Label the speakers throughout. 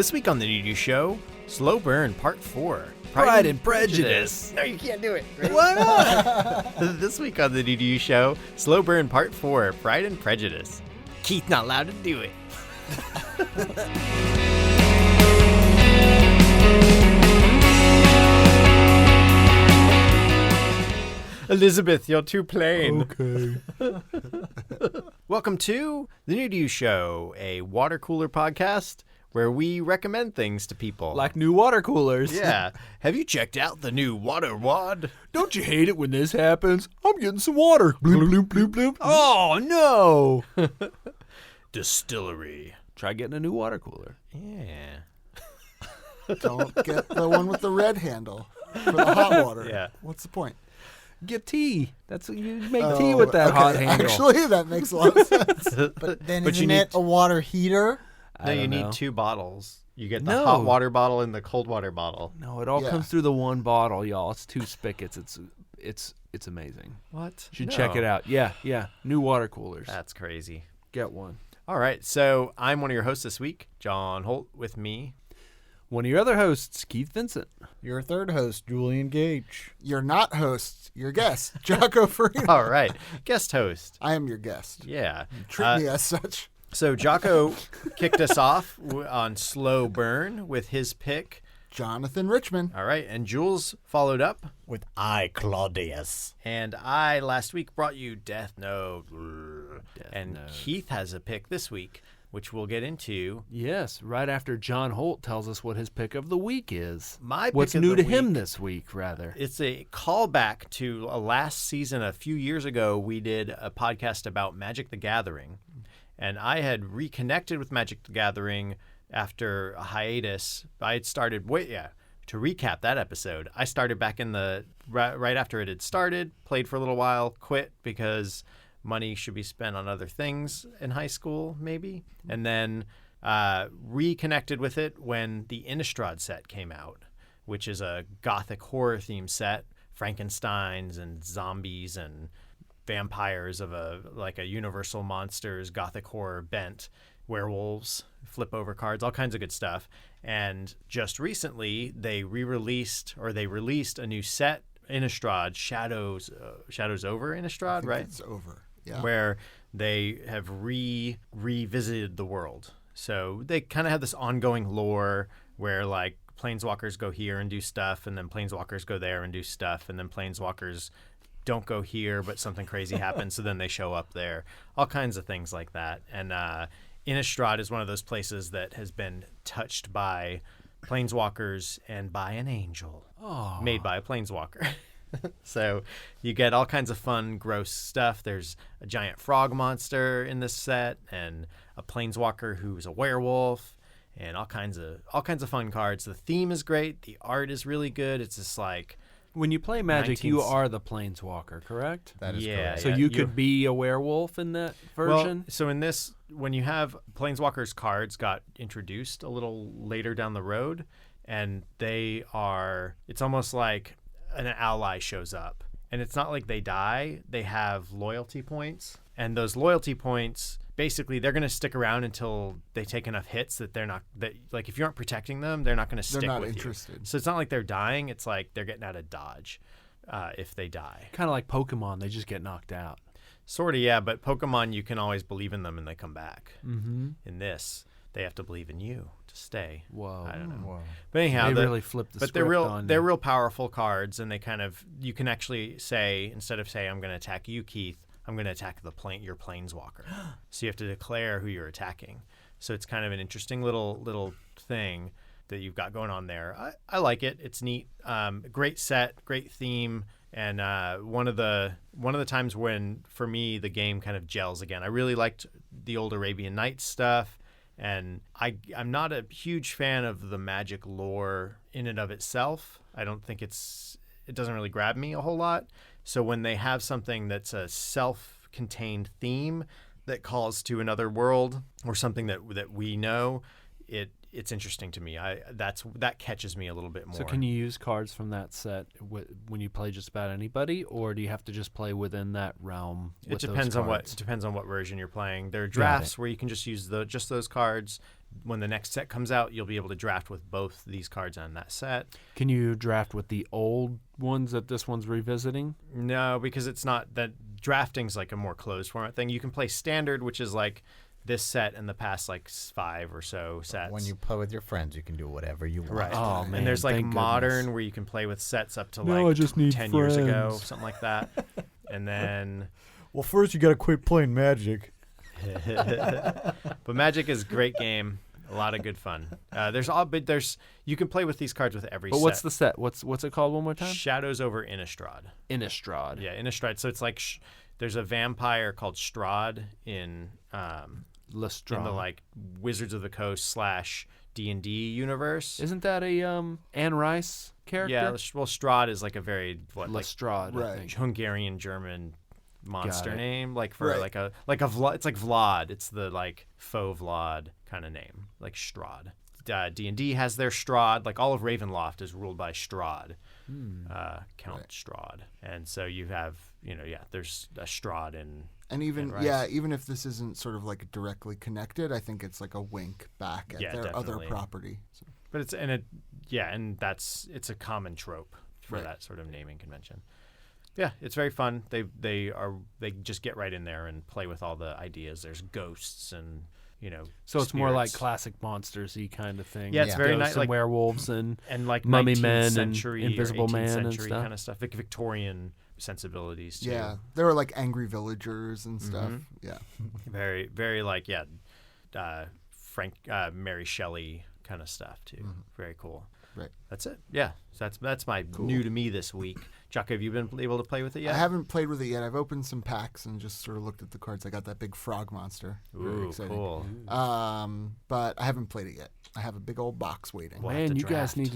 Speaker 1: This week on the New You Show, Slow Burn Part 4.
Speaker 2: Pride and Prejudice.
Speaker 1: No, you can't do it. Right?
Speaker 2: Why not?
Speaker 1: This week on the New You Show, Slow Burn Part 4, Pride and Prejudice. Keith not allowed to do it. Elizabeth, you're too plain.
Speaker 2: Okay.
Speaker 1: Welcome to the New You Show, a water cooler podcast where we recommend things to people.
Speaker 2: Like new water coolers.
Speaker 1: Yeah. Have you checked out the new water wad?
Speaker 2: Don't you hate it when this happens? I'm getting some water. Bloop, bloop, bloop, bloop. Oh, no.
Speaker 1: Distillery.
Speaker 2: Try getting a new water cooler.
Speaker 1: Yeah.
Speaker 3: Don't get the one with the red handle for the hot water.
Speaker 1: Yeah.
Speaker 3: What's the point?
Speaker 2: Get tea. That's what you make tea with that hot handle.
Speaker 3: Actually, that makes a lot of sense. But then
Speaker 1: But
Speaker 3: isn't
Speaker 1: you
Speaker 3: it a water heater?
Speaker 1: No, you need two bottles. You get the hot water bottle and the cold water bottle.
Speaker 2: No, it all comes through the one bottle, y'all. It's two spigots. It's amazing.
Speaker 1: What?
Speaker 2: You should check it out. Yeah. New water coolers.
Speaker 1: That's crazy.
Speaker 2: Get one.
Speaker 1: All right, so I'm one of your hosts this week, John Holt, with me.
Speaker 2: One of your other hosts, Keith Vincent.
Speaker 4: Your third host, Julian Gage.
Speaker 3: You're not host. You're guest, Jocko Farina.
Speaker 1: All right, guest host.
Speaker 3: I am your guest.
Speaker 1: Yeah.
Speaker 3: Treat me as such.
Speaker 1: So Jocko kicked us off on Slow Burn with his pick.
Speaker 3: Jonathan Richman.
Speaker 1: All right, and Jules followed up.
Speaker 4: With I, Claudius.
Speaker 1: And I, last week, brought you Death Note. And
Speaker 2: Note.
Speaker 1: Keith has a pick this week, which we'll get into.
Speaker 2: Yes, right after John Holt tells us what his pick of the week is.
Speaker 1: My pick
Speaker 2: What's
Speaker 1: of
Speaker 2: new
Speaker 1: the
Speaker 2: to him
Speaker 1: week-
Speaker 2: this week, rather.
Speaker 1: It's a callback to a last season a few years ago. We did a podcast about Magic the Gathering. And I had reconnected with Magic the Gathering after a hiatus. I had started, to recap that episode, I started back in the, right after it had started, played for a little while, quit because money should be spent on other things in high school, maybe. And then reconnected with it when the Innistrad set came out, which is a gothic horror theme set, Frankensteins and zombies and vampires of a Universal Monsters gothic horror bent, werewolves, flip over cards, all kinds of good stuff. And just recently they released a new set, Innistrad, Shadows Over Innistrad, right?
Speaker 3: It's over. Yeah.
Speaker 1: Where they have revisited the world. So they kind of have this ongoing lore where like planeswalkers go here and do stuff, and then planeswalkers go there and do stuff, and then planeswalkers don't go here, but something crazy happens, so then they show up there. All kinds of things like that. And Innistrad is one of those places that has been touched by planeswalkers and by an angel made by a planeswalker. So you get all kinds of fun, gross stuff. There's a giant frog monster in this set, and a planeswalker who's a werewolf, and all kinds of fun cards. The theme is great. The art is really good. It's just like,
Speaker 2: When you play Magic, you are the planeswalker, correct?
Speaker 4: That is
Speaker 1: Yeah,
Speaker 4: correct.
Speaker 2: So you could be a werewolf in that version?
Speaker 1: Well, so in this, when you have Planeswalkers cards got introduced a little later down the road, and it's almost like an ally shows up. And it's not like they die. They have loyalty points. And those loyalty points, basically, they're going to stick around until they take enough hits that if you aren't protecting them, they're not going to stick with you.
Speaker 3: They're not interested.
Speaker 1: So it's not like they're dying. It's like they're getting out of dodge if they die.
Speaker 2: Kind of like Pokemon, they just get knocked out.
Speaker 1: Sort of, yeah, but Pokemon, you can always believe in them and they come back.
Speaker 2: Mm-hmm.
Speaker 1: In this, they have to believe in you to stay.
Speaker 2: Whoa.
Speaker 1: I don't know.
Speaker 4: Wow.
Speaker 1: But anyhow,
Speaker 2: They really flipped the
Speaker 1: but
Speaker 2: script on
Speaker 1: they're
Speaker 2: you.
Speaker 1: real powerful cards, and you can actually say, instead of saying, I'm going to attack you, Keith, I'm going to attack your planeswalker. So you have to declare who you're attacking. So it's kind of an interesting little thing that you've got going on there. I like it. It's neat. Great set, great theme. And one of the times when, for me, the game kind of gels again. I really liked the old Arabian Nights stuff, and I'm not a huge fan of the Magic lore in and of itself. I don't think it doesn't really grab me a whole lot. So when they have something that's a self-contained theme that calls to another world or something that we know, it's interesting to me. That catches me a little bit more.
Speaker 2: So can you use cards from that set when you play just about anybody, or do you have to just play within that realm?
Speaker 1: It depends on what version you're playing. There are drafts where you can just use just those cards. when the next set comes out, you'll be able to draft with both these cards on that set.
Speaker 2: Can you draft with the old ones that this one's revisiting?
Speaker 1: No, because it's not that drafting's like a more closed format thing. You can play standard, which is like this set and the past like 5 or so sets.
Speaker 4: When you play with your friends, you can do whatever you want.
Speaker 1: Right.
Speaker 2: Oh, man,
Speaker 1: and there's like
Speaker 2: thank
Speaker 1: modern
Speaker 2: goodness.
Speaker 1: where you can play with sets up to
Speaker 2: No, I
Speaker 1: like
Speaker 2: just need
Speaker 1: 10 years ago,
Speaker 2: friends.
Speaker 1: something like that. And then
Speaker 4: Well, first you got to quit playing Magic.
Speaker 1: but Magic is a great game. A lot of good fun. There's you can play with these cards with every
Speaker 2: But
Speaker 1: set.
Speaker 2: what's the set? What's it called one more time?
Speaker 1: Shadows over Innistrad.
Speaker 2: Innistrad.
Speaker 1: Yeah, Innistrad. So it's like there's a vampire called Strahd in
Speaker 2: Lestrade.
Speaker 1: the like Wizards of the Coast / D&D universe.
Speaker 2: Isn't that a Anne Rice character?
Speaker 1: Yeah, well, Strahd is like a very like
Speaker 2: Lestrade, I
Speaker 3: Right.
Speaker 2: think.
Speaker 1: Hungarian German monster
Speaker 2: Got it.
Speaker 1: name, like for
Speaker 3: Right.
Speaker 1: like a Vlad. It's like Vlad. It's the like faux Vlad kind of name, like Strahd. D&D has their Strahd. Like all of Ravenloft is ruled by Strahd, Count
Speaker 3: Right.
Speaker 1: Strahd, and so you have there's a Strahd in.
Speaker 3: And even
Speaker 1: Rice.
Speaker 3: even if this isn't sort of like directly connected, I think it's like a wink back at
Speaker 1: Yeah,
Speaker 3: their other
Speaker 1: definitely.
Speaker 3: property. So,
Speaker 1: But it's it's a common trope for
Speaker 3: Right.
Speaker 1: that sort of naming convention. Yeah, it's very fun. They just get right in there and play with all the ideas. There's ghosts and
Speaker 2: So it's more like
Speaker 1: spirits.
Speaker 2: classic monsters-y kind of thing.
Speaker 1: Yeah, it's very
Speaker 2: Ghosts
Speaker 1: nice,
Speaker 2: and
Speaker 1: like
Speaker 2: werewolves and
Speaker 1: and like
Speaker 2: mummy
Speaker 1: 19th
Speaker 2: men and
Speaker 1: century
Speaker 2: Invisible
Speaker 1: or 18th
Speaker 2: Man and
Speaker 1: century
Speaker 2: stuff.
Speaker 1: kind of stuff, like Victorian sensibilities too.
Speaker 3: yeah, there were like angry villagers and stuff.
Speaker 1: Mm-hmm.
Speaker 3: Yeah,
Speaker 1: Very very like Mary Shelley kind of stuff too. Very cool.
Speaker 3: right.
Speaker 1: That's it. Yeah, so that's my new to me this week. Chuck, have you been able to play with it yet?
Speaker 3: I haven't played with it yet. I've opened some packs and just sort of looked at the cards. I got that big frog monster. Very
Speaker 1: Ooh,
Speaker 3: exciting.
Speaker 1: cool.
Speaker 3: But I haven't played it yet. I have a big old box waiting.
Speaker 1: We'll have
Speaker 2: man,
Speaker 1: to
Speaker 2: you guys
Speaker 1: draft.
Speaker 2: need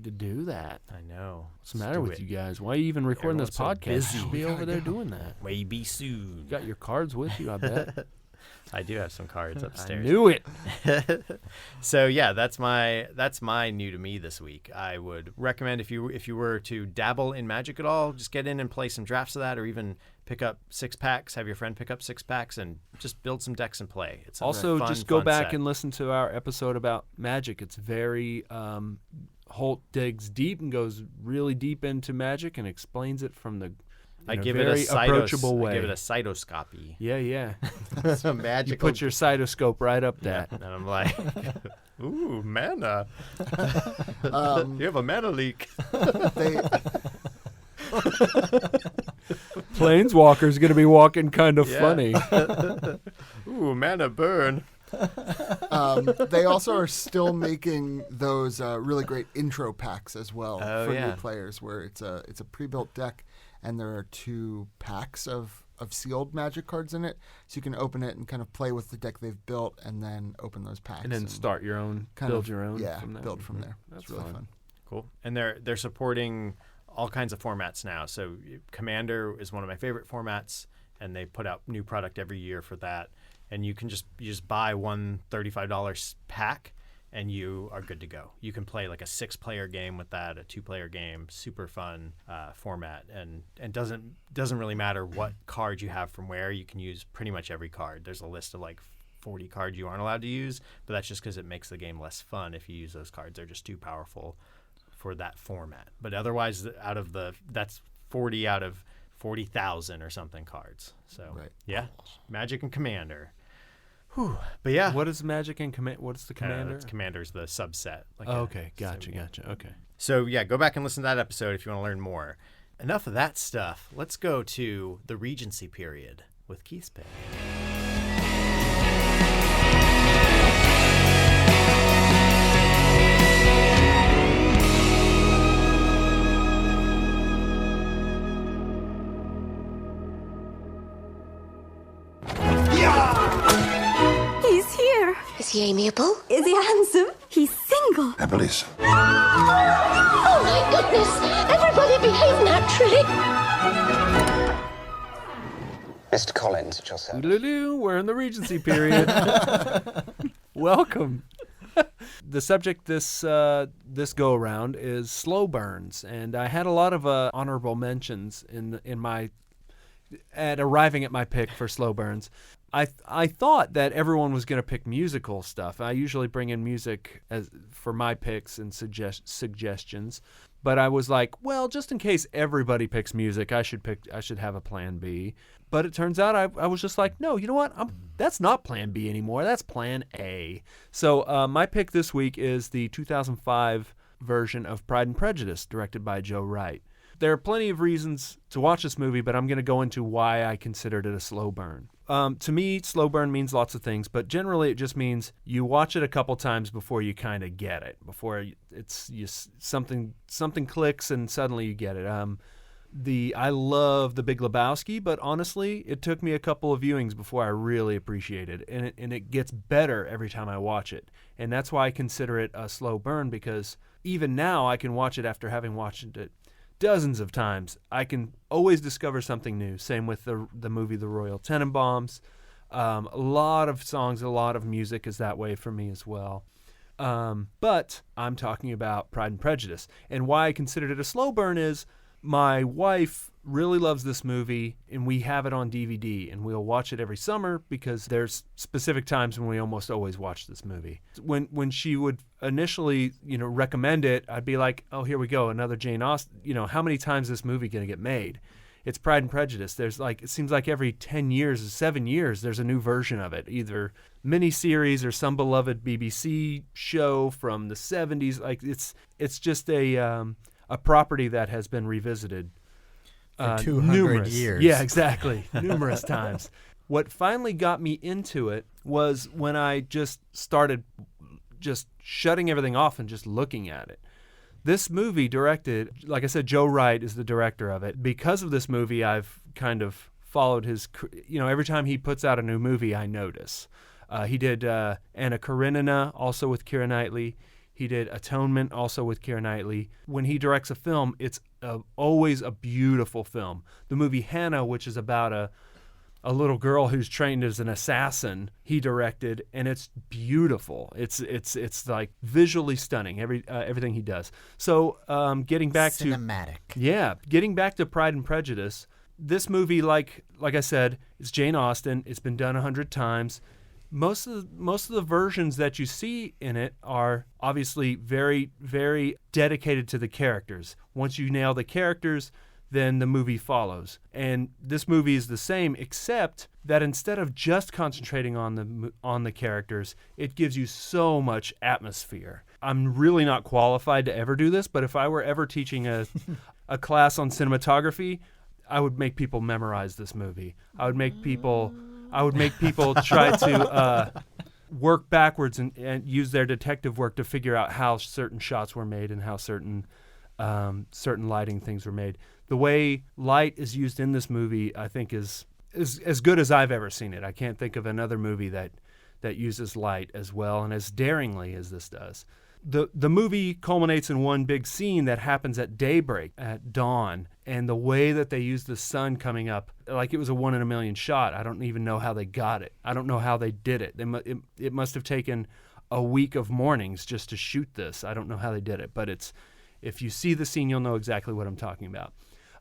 Speaker 2: to do that.
Speaker 1: I know.
Speaker 2: What's the matter with you guys? Why are you even recording this
Speaker 1: Everyone's so
Speaker 2: podcast?
Speaker 1: busy.
Speaker 2: You should be
Speaker 3: We
Speaker 2: over there
Speaker 3: gotta go.
Speaker 2: doing that.
Speaker 1: Maybe soon.
Speaker 2: You got your cards with you, I bet.
Speaker 1: I do have some cards
Speaker 2: I
Speaker 1: upstairs.
Speaker 2: knew it.
Speaker 1: So yeah, that's my new to me this week. I would recommend if you were to dabble in Magic at all, just get in and play some drafts of that, or even pick up 6-packs. Have your friend pick up 6-packs and just build some decks and play. It's a
Speaker 2: Also,
Speaker 1: fun,
Speaker 2: just go
Speaker 1: fun
Speaker 2: back
Speaker 1: set.
Speaker 2: and listen to our episode about Magic. It's very Holt digs deep and goes really deep into Magic and explains it from the
Speaker 1: I
Speaker 2: in
Speaker 1: give
Speaker 2: a
Speaker 1: it
Speaker 2: very approachable way.
Speaker 1: I give it a cytoscopy.
Speaker 2: Yeah.
Speaker 1: It's a
Speaker 2: You
Speaker 1: magical.
Speaker 2: put your cytoscope right up
Speaker 1: Yeah,
Speaker 2: that.
Speaker 1: and I'm like, ooh, mana. You have a mana leak.
Speaker 3: They
Speaker 2: Planeswalker's gonna be walking kind of
Speaker 1: Yeah.
Speaker 2: funny.
Speaker 1: Ooh, mana burn.
Speaker 3: they also are still making those really great intro packs as well
Speaker 1: Oh,
Speaker 3: for
Speaker 1: yeah.
Speaker 3: new players, where it's a pre-built deck and there are 2 packs of sealed Magic cards in it, so you can open it and kind of play with the deck they've built, and then open those packs
Speaker 2: And then start your own,
Speaker 3: kind
Speaker 2: build
Speaker 3: of,
Speaker 2: your own.
Speaker 3: Yeah,
Speaker 2: from there.
Speaker 3: build from there.
Speaker 2: That's
Speaker 3: It's really
Speaker 2: fun.
Speaker 3: fun.
Speaker 1: Cool. And they're supporting all kinds of formats now. So Commander is one of my favorite formats, and they put out new product every year for that. And you just buy one $35 pack, and you are good to go. You can play like a 6-player game with that, a 2-player game. Super fun format, and doesn't really matter what card you have from where. You can use pretty much every card. There's a list of like 40 cards you aren't allowed to use, but that's just because it makes the game less fun if you use those cards. They're just too powerful for that format. But otherwise, that's 40 out of 40,000 or something cards. So
Speaker 3: Right.
Speaker 1: yeah, Magic and Commander. Whew. But yeah,
Speaker 2: What is Magic and Command? What is the Commander?
Speaker 1: Commander's the subset. Like
Speaker 2: Oh,
Speaker 1: a-
Speaker 2: okay, gotcha. Okay.
Speaker 1: So yeah, go back and listen to that episode if you want to learn more. Enough of that stuff. Let's go to the Regency period with Keith's pick.
Speaker 5: He's here.
Speaker 6: Is he amiable?
Speaker 5: Is he handsome? He's single.
Speaker 6: Oh my goodness! Everybody behave naturally!
Speaker 7: Mr. Collins, at your service.
Speaker 2: Oodaloo, we're in the Regency period. Welcome. The subject this go around is slow burns, and I had a lot of honorable mentions in my at arriving at my pick for slow burns. I thought that everyone was going to pick musical stuff. I usually bring in music for my picks and suggestions, but I was like, well, just in case everybody picks music, I should have a plan B. But it turns out I was just like, no, you know what? That's not plan B anymore. That's plan A. So my pick this week is the 2005 version of Pride and Prejudice, directed by Joe Wright. There are plenty of reasons to watch this movie, but I'm going to go into why I considered it a slow burn. To me, slow burn means lots of things, but generally it just means you watch it a couple times before you kind of get it, before something clicks and suddenly you get it. I love The Big Lebowski, but honestly, it took me a couple of viewings before I really appreciated it, and it gets better every time I watch it. And that's why I consider it a slow burn, because even now I can watch it after having watched it dozens of times. I can always discover something new. Same with the movie The Royal Tenenbaums. A lot of songs, a lot of music is that way for me as well. But I'm talking about Pride and Prejudice. And why I considered it a slow burn is my wife really loves this movie, and we have it on DVD, and we'll watch it every summer because there's specific times when we almost always watch this movie. When she would initially, recommend it, I'd be like, oh, here we go, another Jane Austen. How many times is this movie going to get made? It's Pride and Prejudice. It seems like every 10 years, 7 years, there's a new version of it, either miniseries or some beloved BBC show from the 70s. Like it's just a property that has been revisited
Speaker 4: for 200 years.
Speaker 2: Yeah, exactly. Numerous times. What finally got me into it was when I just started just shutting everything off and just looking at it. This movie directed, like I said, Joe Wright is the director of it. Because of this movie, I've kind of followed his, every time he puts out a new movie, I notice. He did Anna Karenina, also with Keira Knightley. He did Atonement, also with Keira Knightley. When he directs a film, it's always a beautiful film. The movie Hannah, which is about a little girl who's trained as an assassin, he directed, and it's beautiful. It's like visually stunning. Everything he does. So getting back getting back to Pride and Prejudice. This movie, like I said, it's Jane Austen. It's been done 100 times. Most of the versions that you see in it are obviously very, very dedicated to the characters. Once you nail the characters, then the movie follows. And this movie is the same, except that instead of just concentrating on the characters, it gives you so much atmosphere. I'm really not qualified to ever do this, but if I were ever teaching a class on cinematography, I would make people memorize this movie. I would make people try to work backwards and use their detective work to figure out how certain shots were made and how certain lighting things were made. The way light is used in this movie, I think, is as good as I've ever seen it. I can't think of another movie that uses light as well and as daringly as this does. The movie culminates in one big scene that happens at daybreak, at dawn, and the way that they use the sun coming up, like it was a 1 in a million shot. I don't even know how they got it. I don't know how they did it. It must have taken a week of mornings just to shoot this. I don't know how they did it, but if you see the scene, you'll know exactly what I'm talking about.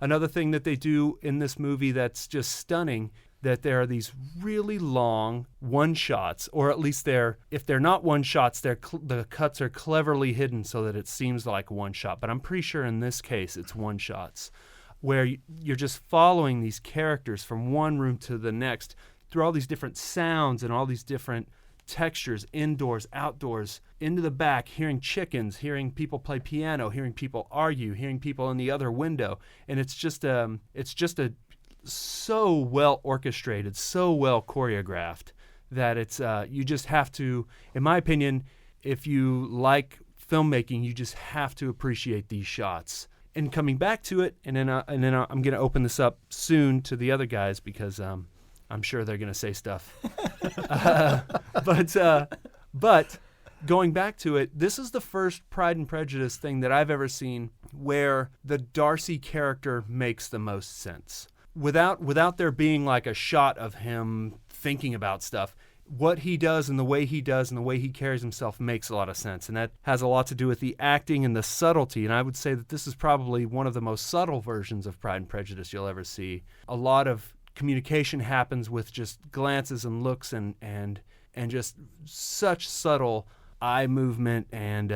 Speaker 2: Another thing that they do in this movie that's just stunning, that there are these really long one-shots, or at least if they're not one-shots, the cuts are cleverly hidden so that it seems like one shot. But I'm pretty sure in this case it's one-shots, where you're just following these characters from one room to the next through all these different sounds and all these different textures, indoors, outdoors, into the back, hearing chickens, hearing people play piano, hearing people argue, hearing people in the other window. And it's just so well orchestrated, so well choreographed that it's you just have to, in my opinion, if you like filmmaking, you just have to appreciate these shots. And coming back to it, and then I'm going to open this up soon to the other guys because I'm sure they're going to say stuff. But going back to it, this is the first Pride and Prejudice thing that I've ever seen where the Darcy character makes the most sense. Without there being like a shot of him thinking about stuff, what he does and the way he does and the way he carries himself makes a lot of sense. And that has a lot to do with the acting and the subtlety. And I would say that this is probably one of the most subtle versions of Pride and Prejudice you'll ever see. A lot of communication happens with just glances and looks and just such subtle eye movement and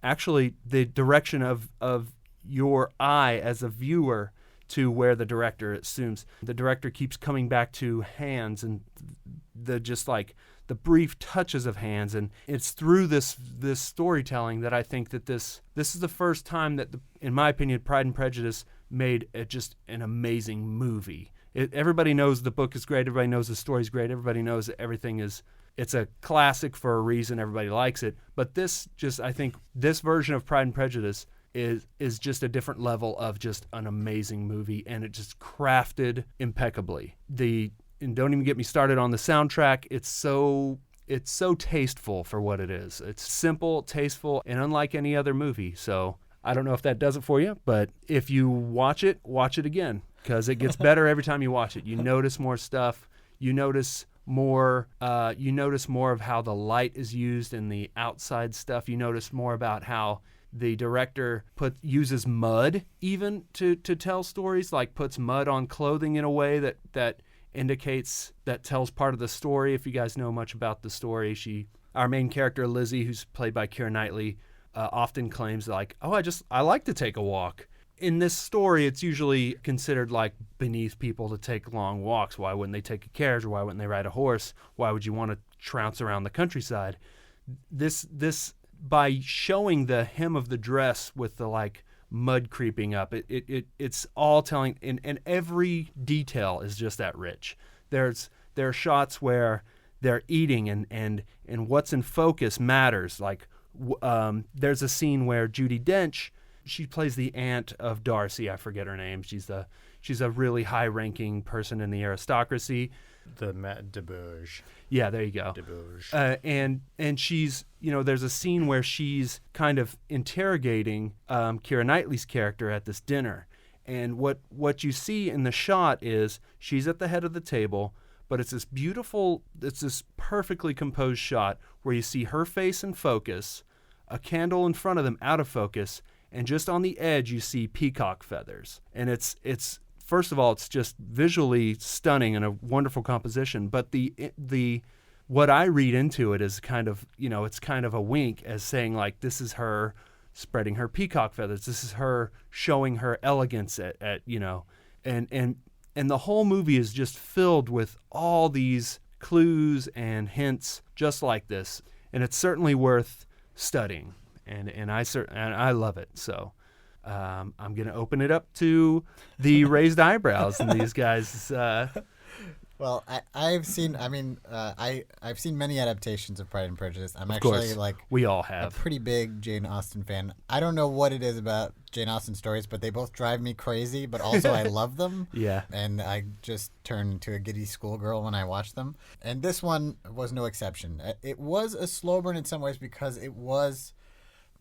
Speaker 2: actually the direction of your eye as a viewer to where the director assumes. The director keeps coming back to hands and the just like the brief touches of hands, and it's through this storytelling that I think that this is the first time that, in my opinion, Pride and Prejudice made just an amazing movie. Everybody knows the book is great. Everybody knows the story's great. Everybody knows that everything is. It's a classic for a reason. Everybody likes it. But I think this version of Pride and Prejudice is just a different level of just an amazing movie, and it just crafted impeccably. And don't even get me started on the soundtrack. It's so tasteful for what it is. It's simple, tasteful, and unlike any other movie. So I don't know if that does it for you, but if you watch it again, because it gets better every time you watch it. You notice more stuff. You notice more of how the light is used in the outside stuff. You notice more about how the director uses mud even to tell stories, like puts mud on clothing in a way that tells part of the story. If you guys know much about the story, our main character Lizzie, who's played by Keira Knightley, often claims like, "Oh, I like to take a walk." In this story, it's usually considered like beneath people to take long walks. Why wouldn't they take a carriage, or why wouldn't they ride a horse? Why would you want to trounce around the countryside? This by showing the hem of the dress with the like mud creeping up, it's all telling, and every detail is just that rich. There are shots where they're eating and what's in focus matters. Like there's a scene where Judi Dench, she plays the aunt of Darcy. I forget her name. She's a really high-ranking person in the aristocracy.
Speaker 1: De Bourge.
Speaker 2: Yeah, there you go.
Speaker 1: De Bourge.
Speaker 2: And she's, there's a scene where she's kind of interrogating Keira Knightley's character at this dinner. And what you see in the shot is she's at the head of the table, but it's this perfectly composed shot where you see her face in focus, a candle in front of them out of focus, and just on the edge you see peacock feathers. And it's first of all, it's just visually stunning and a wonderful composition. But the what I read into it is kind of, it's kind of a wink as saying like, this is her spreading her peacock feathers. This is her showing her elegance at and the whole movie is just filled with all these clues and hints just like this. And it's certainly worth studying. And I love it. So I'm going to open it up to the raised eyebrows and these guys.
Speaker 4: Well, I've seen many adaptations of Pride and Prejudice. I'm actually
Speaker 2: we all have
Speaker 4: a pretty big Jane Austen fan. I don't know what it is about Jane Austen stories, but they both drive me crazy, but also I love them.
Speaker 2: Yeah.
Speaker 4: And I just turn into a giddy schoolgirl when I watch them. And this one was no exception. It was a slow burn in some ways because it was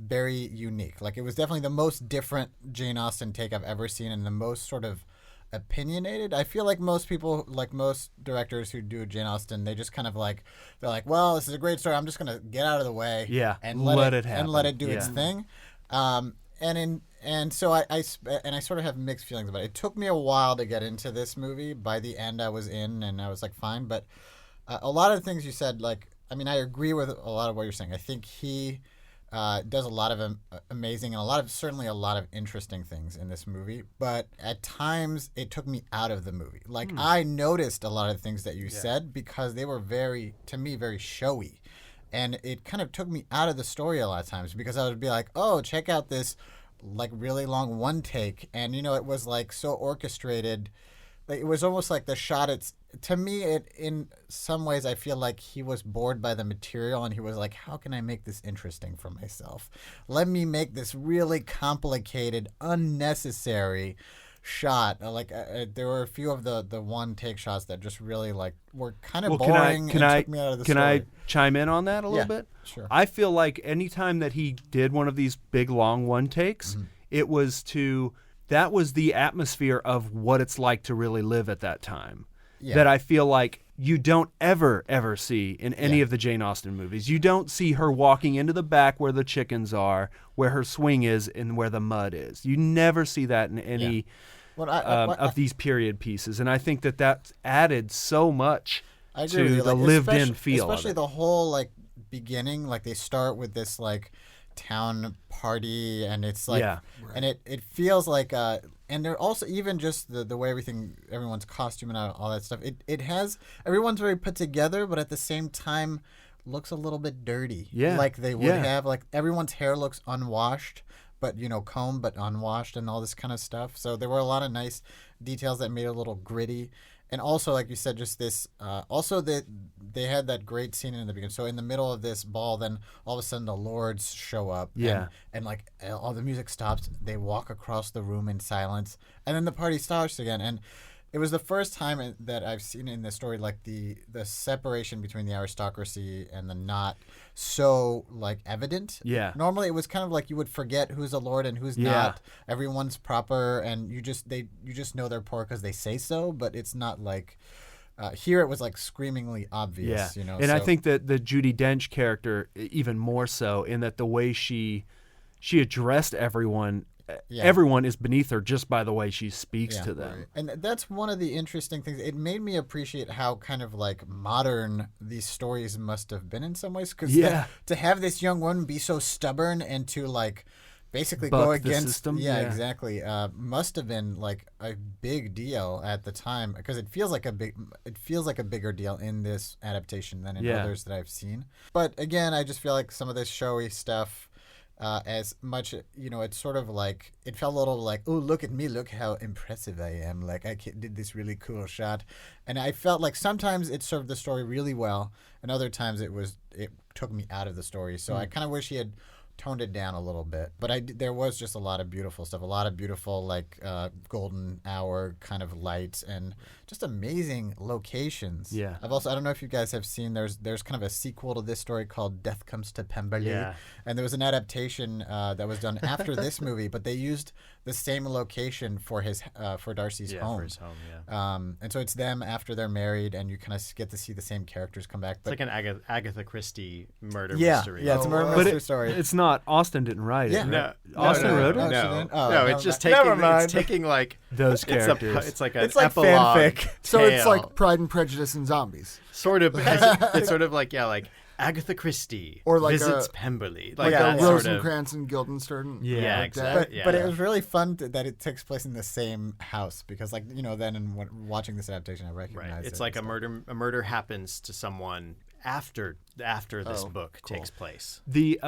Speaker 4: very unique. Like, it was definitely the most different Jane Austen take I've ever seen, and the most sort of opinionated. I feel like most people, like most directors who do Jane Austen, they just kind of they're like, well, this is a great story, I'm just gonna get out of the way, and let it happen, and let it do its thing. And so I sort of have mixed feelings about it. It took me a while to get into this movie. By the end, I was in, and I was like, fine. But a lot of the things you said, I agree with a lot of what you're saying. I think he does a lot of amazing and certainly a lot of interesting things in this movie. But at times, it took me out of the movie. I noticed a lot of the things that you said because they were to me, very showy. And it kind of took me out of the story a lot of times because I would be like, oh, check out this really long one take. And, it was so orchestrated. It was almost like the shot. To me, in some ways, I feel like he was bored by the material and he was like, how can I make this interesting for myself? Let me make this really complicated, unnecessary shot. There were a few of the one take shots that just really were kind of boring and took me out of the story.
Speaker 2: Can I chime in on that a little bit?
Speaker 4: Sure.
Speaker 2: I feel like anytime that he did one of these big long one takes, it was that was the atmosphere of what it's like to really live at that time. Yeah. That I feel like you don't ever see in any of the Jane Austen movies. You don't see her walking into the back where the chickens are, where her swing is, and where the mud is. You never see that in any
Speaker 4: Well,
Speaker 2: of these period pieces, and I think that added so much
Speaker 4: I agree with
Speaker 2: to
Speaker 4: you.
Speaker 2: the
Speaker 4: Like,
Speaker 2: lived-in feel.
Speaker 4: especially
Speaker 2: of it.
Speaker 4: the whole like beginning. Like they start with this like town party, and it's like,
Speaker 2: Yeah.
Speaker 4: and it feels like, and they're also even just the way everyone's costume and all that stuff. It has everyone's very put together, but at the same time looks a little bit dirty.
Speaker 2: Yeah.
Speaker 4: like they would
Speaker 2: Yeah.
Speaker 4: have. Like everyone's hair looks unwashed. But combed but unwashed and all this kind of stuff. So there were a lot of nice details that made it a little gritty, and also like you said, just this. Also that they had that great scene in the beginning. So in the middle of this ball, then all of a sudden the lords show up.
Speaker 2: Yeah.
Speaker 4: And like all the music stops. They walk across the room in silence, and then the party starts again. And it was the first time that I've seen in the story like the separation between the aristocracy and the not so like evident.
Speaker 2: Yeah.
Speaker 4: Normally it was kind of like you would forget who's a lord and who's
Speaker 2: Yeah.
Speaker 4: not. Everyone's proper, and you just know they're poor because they say so. But it's not like here it was like screamingly obvious.
Speaker 2: And I think that the Judi Dench character even more so, in that the way she addressed everyone.
Speaker 4: Yeah.
Speaker 2: Everyone is beneath her just by the way she speaks to them.
Speaker 4: Right. And that's one of the interesting things. It made me appreciate how kind of like modern these stories must have been in some ways. Because to have this young woman be so stubborn and to like basically
Speaker 2: Buck
Speaker 4: go
Speaker 2: the
Speaker 4: against
Speaker 2: system.
Speaker 4: Yeah, exactly. Must have been like a big deal at the time, because it feels like a bigger deal in this adaptation than in others that I've seen. But again, I just feel like some of this showy stuff, as much, it's sort of like, it felt a little like, oh, look at me, look how impressive I am. Like I did this really cool shot. And I felt like sometimes it served the story really well, and other times it took me out of the story. So I kind of wish he had toned it down a little bit, but there was just a lot of beautiful stuff, a lot of beautiful like golden hour kind of lights, and just amazing locations.
Speaker 2: Yeah.
Speaker 4: I don't know if you guys have seen, there's kind of a sequel to this story called Death Comes to Pemberley.
Speaker 1: Yeah.
Speaker 4: And there was an adaptation that was done after this movie, but they used the same location for Darcy's home.
Speaker 1: For his home, yeah.
Speaker 4: And so it's them after they're married, and you kind of get to see the same characters come back.
Speaker 1: It's like an Agatha Christie murder
Speaker 4: yeah,
Speaker 1: mystery.
Speaker 4: yeah, it's a murder
Speaker 2: But
Speaker 4: mystery story.
Speaker 2: it's not. Austin didn't write it.
Speaker 4: Yeah.
Speaker 2: Right?
Speaker 1: No,
Speaker 2: Austin wrote it?
Speaker 4: Oh, she
Speaker 1: No,
Speaker 4: didn't? Oh,
Speaker 1: no,
Speaker 4: never
Speaker 1: it's just
Speaker 4: mind.
Speaker 1: taking.
Speaker 4: Never mind.
Speaker 1: It's taking like
Speaker 2: Those characters.
Speaker 1: It's like an
Speaker 4: It's like
Speaker 1: epilogue.
Speaker 4: fanfic.
Speaker 3: So it's like
Speaker 1: tale.
Speaker 3: Pride and Prejudice and zombies.
Speaker 1: Sort of. It's sort of like like Agatha Christie
Speaker 3: Or like
Speaker 1: visits
Speaker 3: a-
Speaker 1: Pemberley,
Speaker 3: Like
Speaker 1: that
Speaker 3: a
Speaker 1: sort of.
Speaker 3: Rosencrantz and Guildenstern.
Speaker 2: Yeah,
Speaker 1: exactly.
Speaker 4: But it was really fun that it takes place in the same house, because then in watching this adaptation I recognized
Speaker 1: Right.
Speaker 4: it.
Speaker 1: It's like
Speaker 4: and
Speaker 1: a
Speaker 4: stuff.
Speaker 1: murder happens to someone after this book takes place.
Speaker 2: The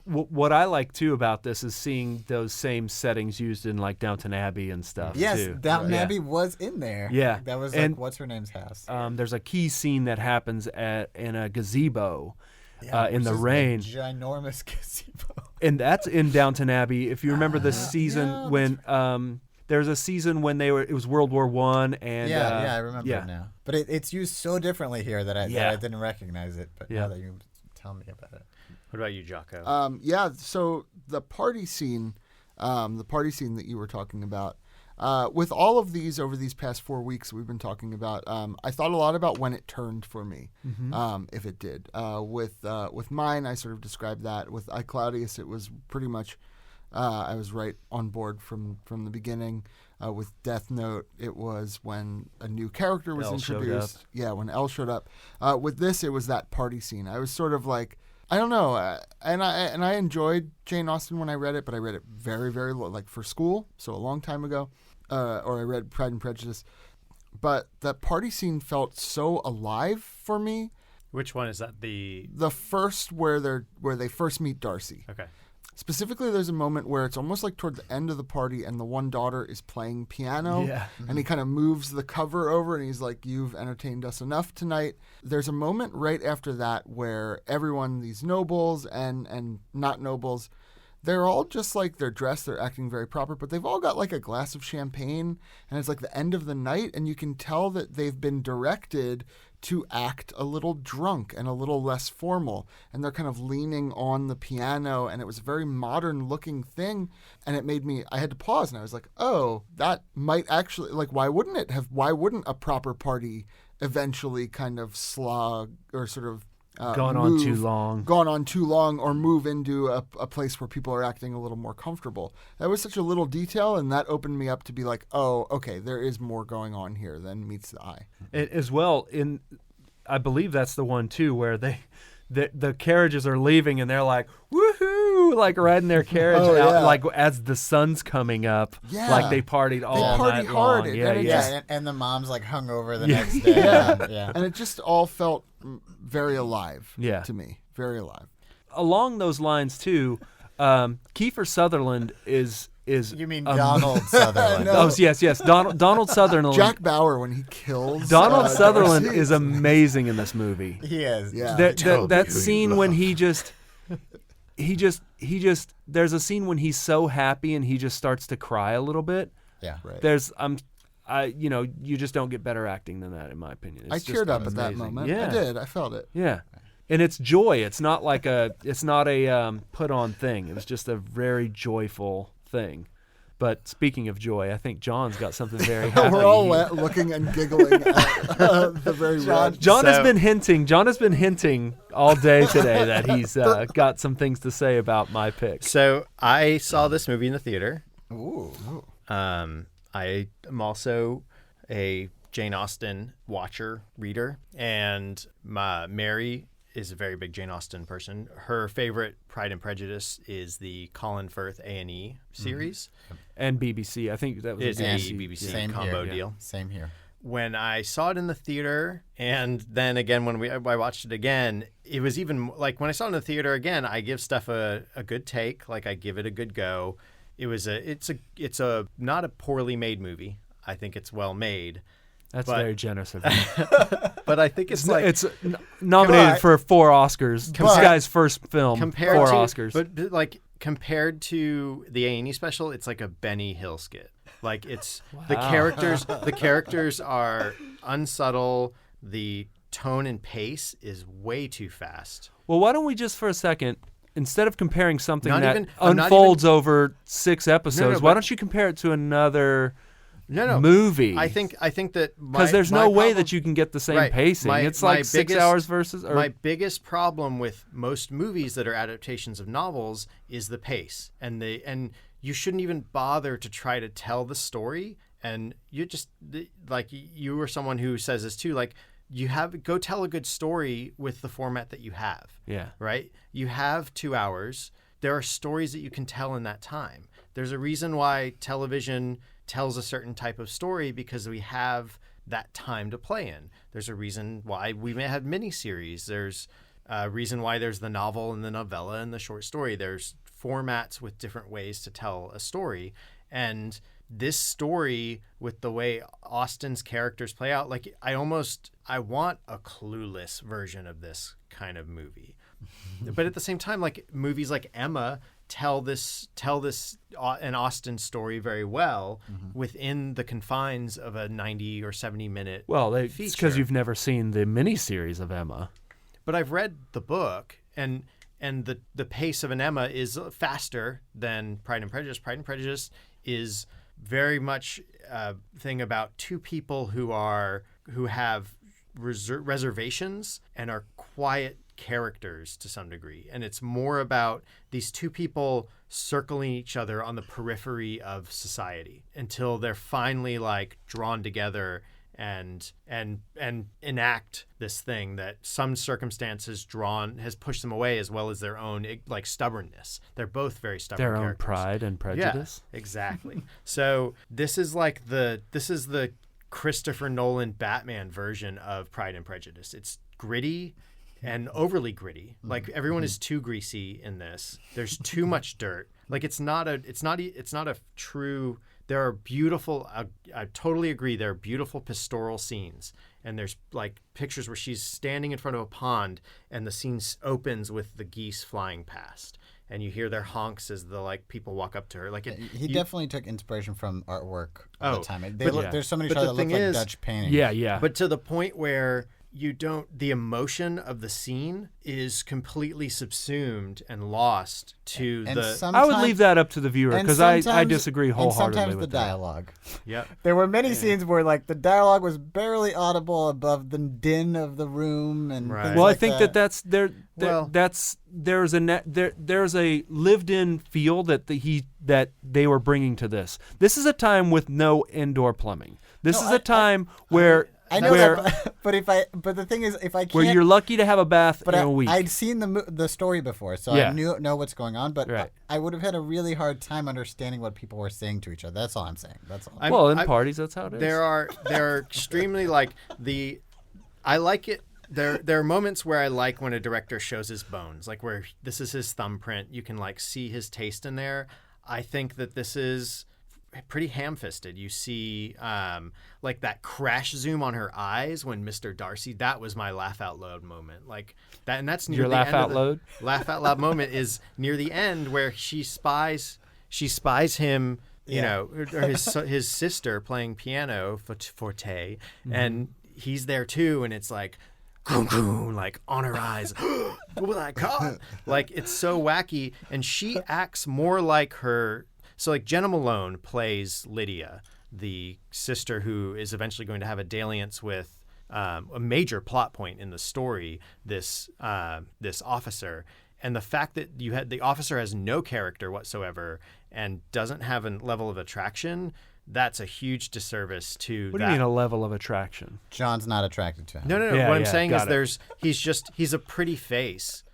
Speaker 2: what I like too about this is seeing those same settings used in like Downton Abbey and stuff.
Speaker 4: Yes,
Speaker 2: too.
Speaker 4: Downton
Speaker 2: Yeah.
Speaker 4: Abbey was in there.
Speaker 2: Yeah.
Speaker 4: That was
Speaker 2: And-
Speaker 4: like what's her name's house.
Speaker 2: There's a key scene that happens in a gazebo in
Speaker 4: Which
Speaker 2: the
Speaker 4: is a
Speaker 2: rain,
Speaker 4: ginormous gazebo.
Speaker 2: and that's in Downton Abbey. If you remember the season
Speaker 4: yeah,
Speaker 2: when there was a season when it was World War I, and
Speaker 4: I remember
Speaker 2: yeah.
Speaker 4: it now. But it's used so differently here that I didn't recognize it. But
Speaker 2: Yeah.
Speaker 4: now that you tell me about it.
Speaker 1: What about you, Jocko?
Speaker 3: So the party scene that you were talking about, with all of these over these past 4 weeks we've been talking about, I thought a lot about when it turned for me, if it did. With mine, I sort of described that. With iClaudius, it was pretty much, I was right on board from the beginning. With Death Note, it was when a new character was
Speaker 2: Elle showed
Speaker 3: introduced.
Speaker 2: up.
Speaker 3: Yeah, when Elle showed up. With this, it was that party scene. I was sort of like, I don't know, and I enjoyed Jane Austen when I read it, but I read it very, very like for school, so a long time ago. Or I read Pride and Prejudice, but that party scene felt so alive for me.
Speaker 1: Which one is that? The
Speaker 3: first where they first meet Darcy.
Speaker 1: okay.
Speaker 3: Specifically, there's a moment where it's almost like toward the end of the party, and the one daughter is playing piano,
Speaker 2: Yeah.
Speaker 3: and he kind of moves the cover over, and he's like, "You've entertained us enough tonight." There's a moment right after that where everyone, these nobles and not nobles, they're all just like, they're dressed, they're acting very proper, but they've all got like a glass of champagne, and it's like the end of the night, and you can tell that they've been directed to act a little drunk and a little less formal, and they're kind of leaning on the piano, and it was a very modern looking thing, and it made me, I had to pause, and I was like, oh, that might actually, like, why wouldn't a proper party eventually kind of slog or sort of
Speaker 2: Gone on too long,
Speaker 3: or move into a place where people are acting a little more comfortable. That was such a little detail, and that opened me up to be like, oh, okay, there is more going on here than meets the eye.
Speaker 2: As well, I believe that's the one too where the carriages are leaving and they're like, woohoo, like riding their carriage out, like as the sun's coming up, like they partied all night
Speaker 3: hard.
Speaker 2: long.
Speaker 4: And the mom's like hungover the next day.
Speaker 3: And it just all felt very alive to me, very alive.
Speaker 2: Along those lines too, Kiefer Sutherland is.
Speaker 4: You mean Donald Sutherland?
Speaker 2: No. Oh yes, Donald Sutherland.
Speaker 3: Jack Bauer when he kills.
Speaker 2: Donald Sutherland is amazing in this movie.
Speaker 4: He is.
Speaker 3: Yeah.
Speaker 2: That scene when he just. There's a scene when he's so happy and he just starts to cry a little bit.
Speaker 4: Yeah.
Speaker 2: Right. You just don't get better acting than that, in my opinion.
Speaker 3: I teared up at that moment.
Speaker 2: Yeah.
Speaker 3: I did. I felt it.
Speaker 2: Yeah. And it's joy. It's not like it's not a put on thing. It was just a very joyful thing. But speaking of joy, I think John's got something very happy.
Speaker 3: We're all looking and giggling at the very red.
Speaker 2: John has been hinting all day today that he's got some things to say about my pick.
Speaker 1: So I saw this movie in the theater.
Speaker 4: Ooh.
Speaker 1: I am also a Jane Austen watcher, reader, and Mary is a very big Jane Austen person. Her favorite Pride and Prejudice is the Colin Firth A&E series.
Speaker 2: And BBC. I think that was
Speaker 1: a BBC combo deal.
Speaker 4: Same here.
Speaker 1: When I saw it in the theater, and then again when I watched it again, it was even like when I saw it in the theater again, I give stuff a good take, like I give it a good go. It's a not a poorly made movie. I think it's well made.
Speaker 2: That's very generous of you.
Speaker 1: But I think it's
Speaker 2: nominated for 4 Oscars. This guy's first film, 4 Oscars.
Speaker 1: But like compared to the A&E special, it's like a Benny Hill skit. Like it's the characters are unsubtle. The tone and pace is way too fast.
Speaker 2: Well, why don't we just for a second, instead of comparing something unfolds over 6 episodes, why don't you compare it to another movie?
Speaker 1: I think that
Speaker 2: because there's no way that you can get the same pacing. It's like 6 hours versus.
Speaker 1: My biggest problem with most movies that are adaptations of novels is the pace, and you shouldn't even bother to try to tell the story. And you just like you were someone who says this too, like. Go tell a good story with the format that you have.
Speaker 2: Yeah.
Speaker 1: Right? You have 2 hours. There are stories that you can tell in that time. There's a reason why television tells a certain type of story because we have that time to play in. There's a reason why we may have miniseries. There's a reason why there's the novel and the novella and the short story. There's formats with different ways to tell a story. And this story, with the way Austen's characters play out, like I want a Clueless version of this kind of movie. But at the same time, like movies like Emma tell an Austen story very well within the confines of a 90 or 70 minute feature.
Speaker 2: It's because you've never seen the miniseries of Emma.
Speaker 1: But I've read the book, and the pace of an Emma is faster than Pride and Prejudice. Pride and Prejudice is very much a thing about 2 people who have reservations and are quiet characters to some degree, and it's more about these 2 people circling each other on the periphery of society until they're finally like drawn together and enact this thing that some circumstances has pushed them away, as well as their own like stubbornness. They're both very stubborn.
Speaker 2: Their own
Speaker 1: characters.
Speaker 2: pride and prejudice.
Speaker 1: Yeah, exactly. So this is the Christopher Nolan Batman version of Pride and Prejudice. It's gritty and overly gritty. Like everyone is too greasy in this. There's too much dirt. Like it's not a true. There are beautiful. I totally agree. There are beautiful pastoral scenes, and there's like pictures where she's standing in front of a pond, and the scene opens with the geese flying past, and you hear their honks as the like people walk up to her. Like
Speaker 4: he definitely took inspiration from artwork all the time.
Speaker 1: There's so many shots
Speaker 4: that look like Dutch paintings.
Speaker 2: Yeah.
Speaker 1: But to the point where the emotion of the scene is completely subsumed and lost to
Speaker 4: And
Speaker 1: the.
Speaker 2: I would leave that up to the viewer
Speaker 4: and
Speaker 2: because I
Speaker 4: sometimes-
Speaker 2: disagree
Speaker 4: and
Speaker 2: wholeheartedly
Speaker 4: sometimes the
Speaker 2: with that.
Speaker 4: dialogue.
Speaker 1: Yep.
Speaker 4: There were many scenes where like the dialogue was barely audible above the din of the room and
Speaker 1: Right.
Speaker 4: things
Speaker 2: Well,
Speaker 4: like
Speaker 2: I think
Speaker 4: that.
Speaker 2: that's there.
Speaker 1: Well-
Speaker 2: There's a lived-in feel that they were bringing to this. This is a time with no indoor plumbing. This is a time where
Speaker 4: I know
Speaker 2: where
Speaker 4: that, but the thing is, if I can't,
Speaker 2: where you're lucky to have a bath
Speaker 4: but
Speaker 2: in a week.
Speaker 4: I'd seen the story before, so
Speaker 2: Yeah.
Speaker 4: I know what's going on. But
Speaker 2: Right.
Speaker 4: I would have had a really hard time understanding what people were saying to each other. That's all I'm saying. That's all.
Speaker 2: Well, in parties, that's how it is.
Speaker 1: There are extremely like I like it. There are moments where I like when a director shows his bones, like where this is his thumbprint. You can like see his taste in there. I think that this is pretty ham-fisted. You see like that crash zoom on her eyes when Mr. Darcy. That was my laugh out loud moment. Like that, and that's near
Speaker 2: Your
Speaker 1: the
Speaker 2: laugh
Speaker 1: end of
Speaker 2: out
Speaker 1: the-
Speaker 2: loud?
Speaker 1: Laugh out loud moment is near the end where she spies him. You know, or his sister playing piano forte, and he's there too, and it's like, like on her eyes, what I caught. Like it's so wacky, and she acts more like her. So like Jenna Malone plays Lydia, the sister who is eventually going to have a dalliance with a major plot point in the story. This officer. And the fact that the officer has no character whatsoever and doesn't have a level of attraction, that's a huge disservice to
Speaker 2: what
Speaker 1: that.
Speaker 2: do you mean a level of attraction?
Speaker 4: John's not attracted to him.
Speaker 1: No.
Speaker 2: Yeah,
Speaker 1: What I'm
Speaker 2: yeah,
Speaker 1: saying is
Speaker 2: got it.
Speaker 1: he's a pretty face.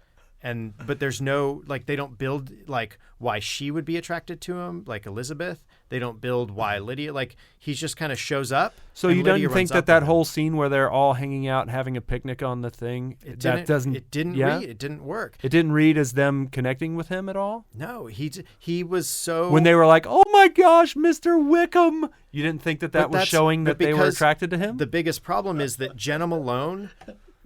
Speaker 1: But there's no, like, they don't build, like, why she would be attracted to him, like Elizabeth. They don't build why Lydia, like, he just kind of shows up.
Speaker 2: So
Speaker 1: and
Speaker 2: you
Speaker 1: Lydia
Speaker 2: don't think
Speaker 1: runs up
Speaker 2: that
Speaker 1: to him.
Speaker 2: whole scene where they're all hanging out and having a picnic on the thing,
Speaker 1: It
Speaker 2: that doesn't...
Speaker 1: It didn't
Speaker 2: yeah?
Speaker 1: read. It didn't work.
Speaker 2: It didn't read as them connecting with him at all?
Speaker 1: No, he was so...
Speaker 2: When they were like, oh my gosh, Mr. Wickham! You didn't think that
Speaker 1: But
Speaker 2: was
Speaker 1: that's-
Speaker 2: showing
Speaker 1: but
Speaker 2: that they were
Speaker 1: because
Speaker 2: attracted to him?
Speaker 1: The biggest problem is that Jenna Malone,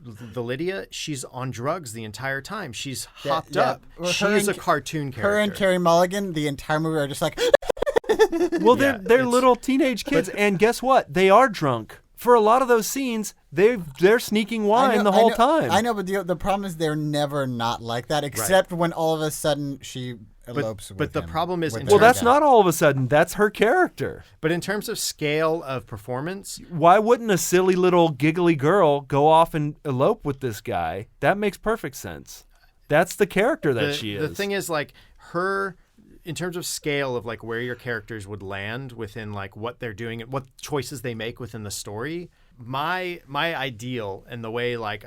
Speaker 1: the Lydia, she's on drugs the entire time. She's hopped up.
Speaker 4: Well,
Speaker 1: She
Speaker 4: her
Speaker 1: is a
Speaker 4: and-
Speaker 1: cartoon character.
Speaker 4: Her and Carey Mulligan, the entire movie are just like,
Speaker 2: Well,
Speaker 1: Yeah,
Speaker 2: they're
Speaker 1: it's-
Speaker 2: little teenage kids, and guess what? They are drunk. For a lot of those scenes, they're sneaking wine the whole time.
Speaker 4: I know, but the problem is they're never not like that, except when all of a sudden she elopes with
Speaker 1: but the
Speaker 4: him,
Speaker 1: problem is
Speaker 4: with
Speaker 1: in
Speaker 4: her
Speaker 2: Well, that's
Speaker 4: guy.
Speaker 2: not all of a sudden. That's her character.
Speaker 1: But in terms of scale of performance,
Speaker 2: Why wouldn't a silly little giggly girl go off and elope with this guy? That makes perfect sense. That's the character that she is.
Speaker 1: the thing is, like, her, in terms of scale of, like, where your characters would land within, like, what they're doing and what choices they make within the story, my ideal and the way, like,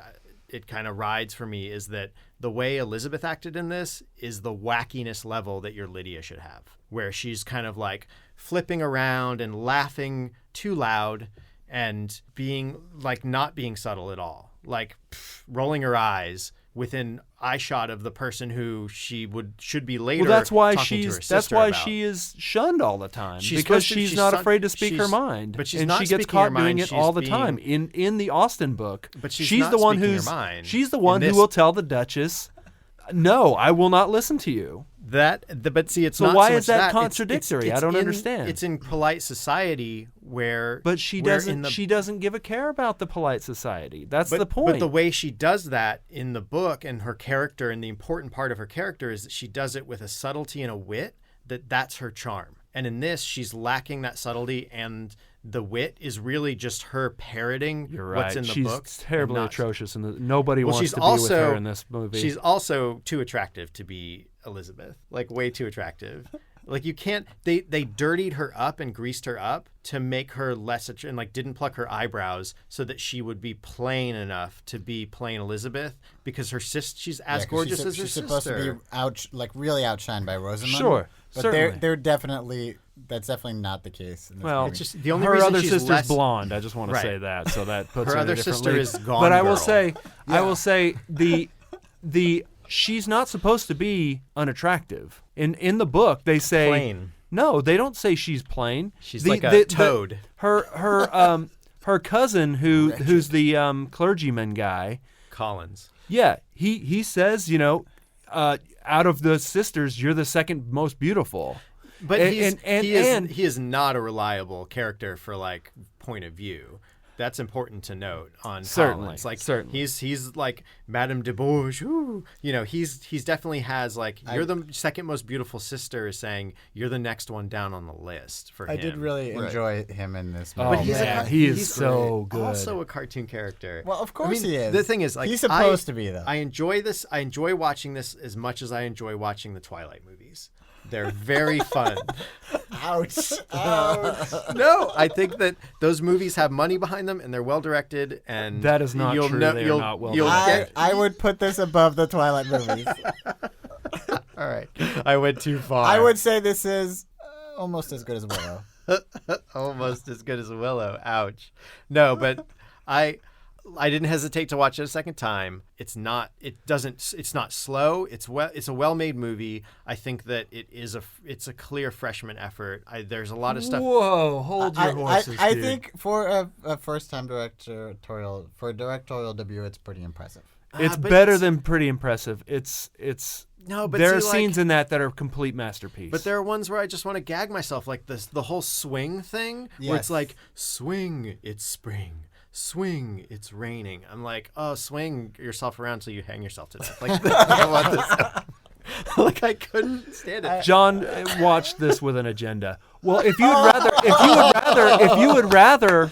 Speaker 1: it kind of rides for me is that the way Elizabeth acted in this is the wackiness level that your Lydia should have, where she's kind of like flipping around and laughing too loud and being like not being subtle at all, like rolling her eyes within eye shot of the person who should be later.
Speaker 2: well, that's why
Speaker 1: talking to her
Speaker 2: that's
Speaker 1: sister
Speaker 2: why
Speaker 1: about.
Speaker 2: she is shunned all the time
Speaker 1: She's
Speaker 2: because
Speaker 1: supposed to-
Speaker 2: she's
Speaker 1: she's
Speaker 2: not
Speaker 1: son-
Speaker 2: afraid to speak her
Speaker 1: she's-
Speaker 2: mind.
Speaker 1: but she's
Speaker 2: and
Speaker 1: not
Speaker 2: she gets
Speaker 1: speaking her
Speaker 2: caught doing
Speaker 1: mind,
Speaker 2: it
Speaker 1: she's
Speaker 2: all the
Speaker 1: being-
Speaker 2: time. In the Austen book,
Speaker 1: But she's not
Speaker 2: the one
Speaker 1: speaking her
Speaker 2: who's
Speaker 1: mind.
Speaker 2: she's the one
Speaker 1: In
Speaker 2: who
Speaker 1: this-
Speaker 2: will tell the Duchess, "No, I will not listen to you."
Speaker 1: But see, it's
Speaker 2: So
Speaker 1: not
Speaker 2: why
Speaker 1: so
Speaker 2: is
Speaker 1: much
Speaker 2: that
Speaker 1: It's-
Speaker 2: contradictory? I don't understand.
Speaker 1: It's in polite society where,
Speaker 2: But she
Speaker 1: where
Speaker 2: doesn't. She doesn't give a care about the polite society. That's the point.
Speaker 1: But the way she does that in the book and her character, and the important part of her character is that she does it with a subtlety and a wit that's her charm. And in this, she's lacking that subtlety, and the wit is really just her parroting
Speaker 2: You're right.
Speaker 1: what's in the
Speaker 2: she's
Speaker 1: book.
Speaker 2: terribly
Speaker 1: and not-
Speaker 2: atrocious, and nobody
Speaker 1: Well,
Speaker 2: wants
Speaker 1: she's
Speaker 2: to be
Speaker 1: also
Speaker 2: with her in this movie.
Speaker 1: She's also too attractive to be Elizabeth, like way too attractive. Like you can't. They dirtied her up and greased her up to make her less and like didn't pluck her eyebrows so that she would be plain enough to be plain Elizabeth because her sister she's as
Speaker 4: Yeah, 'cause
Speaker 1: gorgeous
Speaker 4: she's,
Speaker 1: as her
Speaker 4: she's
Speaker 1: sister.
Speaker 4: supposed to be really outshined by Rosamund.
Speaker 2: Sure,
Speaker 4: but
Speaker 2: certainly.
Speaker 4: they're definitely that's definitely not the case. In this
Speaker 2: Well,
Speaker 4: movie.
Speaker 1: It's just the only
Speaker 2: her
Speaker 1: reason
Speaker 2: other
Speaker 1: she's
Speaker 2: sister's
Speaker 1: less,
Speaker 2: blonde. I just want to
Speaker 1: Right.
Speaker 2: say that, so that puts
Speaker 1: Her
Speaker 2: her in
Speaker 1: other
Speaker 2: a different
Speaker 1: sister
Speaker 2: league.
Speaker 1: is Gone
Speaker 2: But I will
Speaker 1: Girl.
Speaker 2: say, the she's not supposed to be unattractive. In the book, they say
Speaker 1: Plain.
Speaker 2: No, they don't say she's plain.
Speaker 1: She's like a toad.
Speaker 2: Her cousin who's the clergyman guy.
Speaker 1: Collins.
Speaker 2: Yeah, he says, out of the sisters, you're the second most beautiful.
Speaker 1: But
Speaker 2: And-
Speaker 1: he
Speaker 2: and-
Speaker 1: is not a reliable character for like point of view. that's important to note on
Speaker 2: Certainly,
Speaker 1: Collins. Like
Speaker 2: certainly.
Speaker 1: he's like Madame de Bourges. Ooh. You know, he's definitely has like you're the second most beautiful sister is saying you're the next one down on the list for him.
Speaker 4: I did really enjoy him in this movie.
Speaker 2: Oh,
Speaker 1: But he's
Speaker 2: man,
Speaker 1: a,
Speaker 2: he is
Speaker 1: he's
Speaker 2: so good.
Speaker 1: Also a cartoon character.
Speaker 4: Well, of course he is.
Speaker 1: The thing is, like,
Speaker 4: he's supposed to be though.
Speaker 1: I enjoy this. I enjoy watching this as much as I enjoy watching the Twilight movies. They're very fun.
Speaker 4: Ouch! Ouch!
Speaker 1: No, I think that those movies have money behind them and they're well directed. And
Speaker 2: That is not true. They are not well directed.
Speaker 4: I would put this above the Twilight movies.
Speaker 1: All right, I went too far.
Speaker 4: I would say this is almost as good as Willow.
Speaker 1: Almost as good as Willow. Ouch. No, but I didn't hesitate to watch it a second time. It's not slow. It's a well-made movie. I think that it's a clear freshman effort. There's a lot of stuff.
Speaker 2: Whoa, hold your horses,
Speaker 4: I
Speaker 2: dude.
Speaker 4: think for a first-time directorial debut, it's pretty impressive.
Speaker 2: It's
Speaker 1: but
Speaker 2: better than pretty impressive. It's
Speaker 1: No, but
Speaker 2: there are
Speaker 1: see, like-
Speaker 2: scenes in that are complete masterpiece.
Speaker 1: But there are ones where I just want to gag myself, like the whole swing thing, where it's
Speaker 4: Yes.
Speaker 1: like, swing, it's spring. Swing, it's raining. I'm like, oh, swing yourself around till you hang yourself to death. Like, I don't want this. Like, I couldn't stand it.
Speaker 2: John watched this with an agenda. Well, if you would rather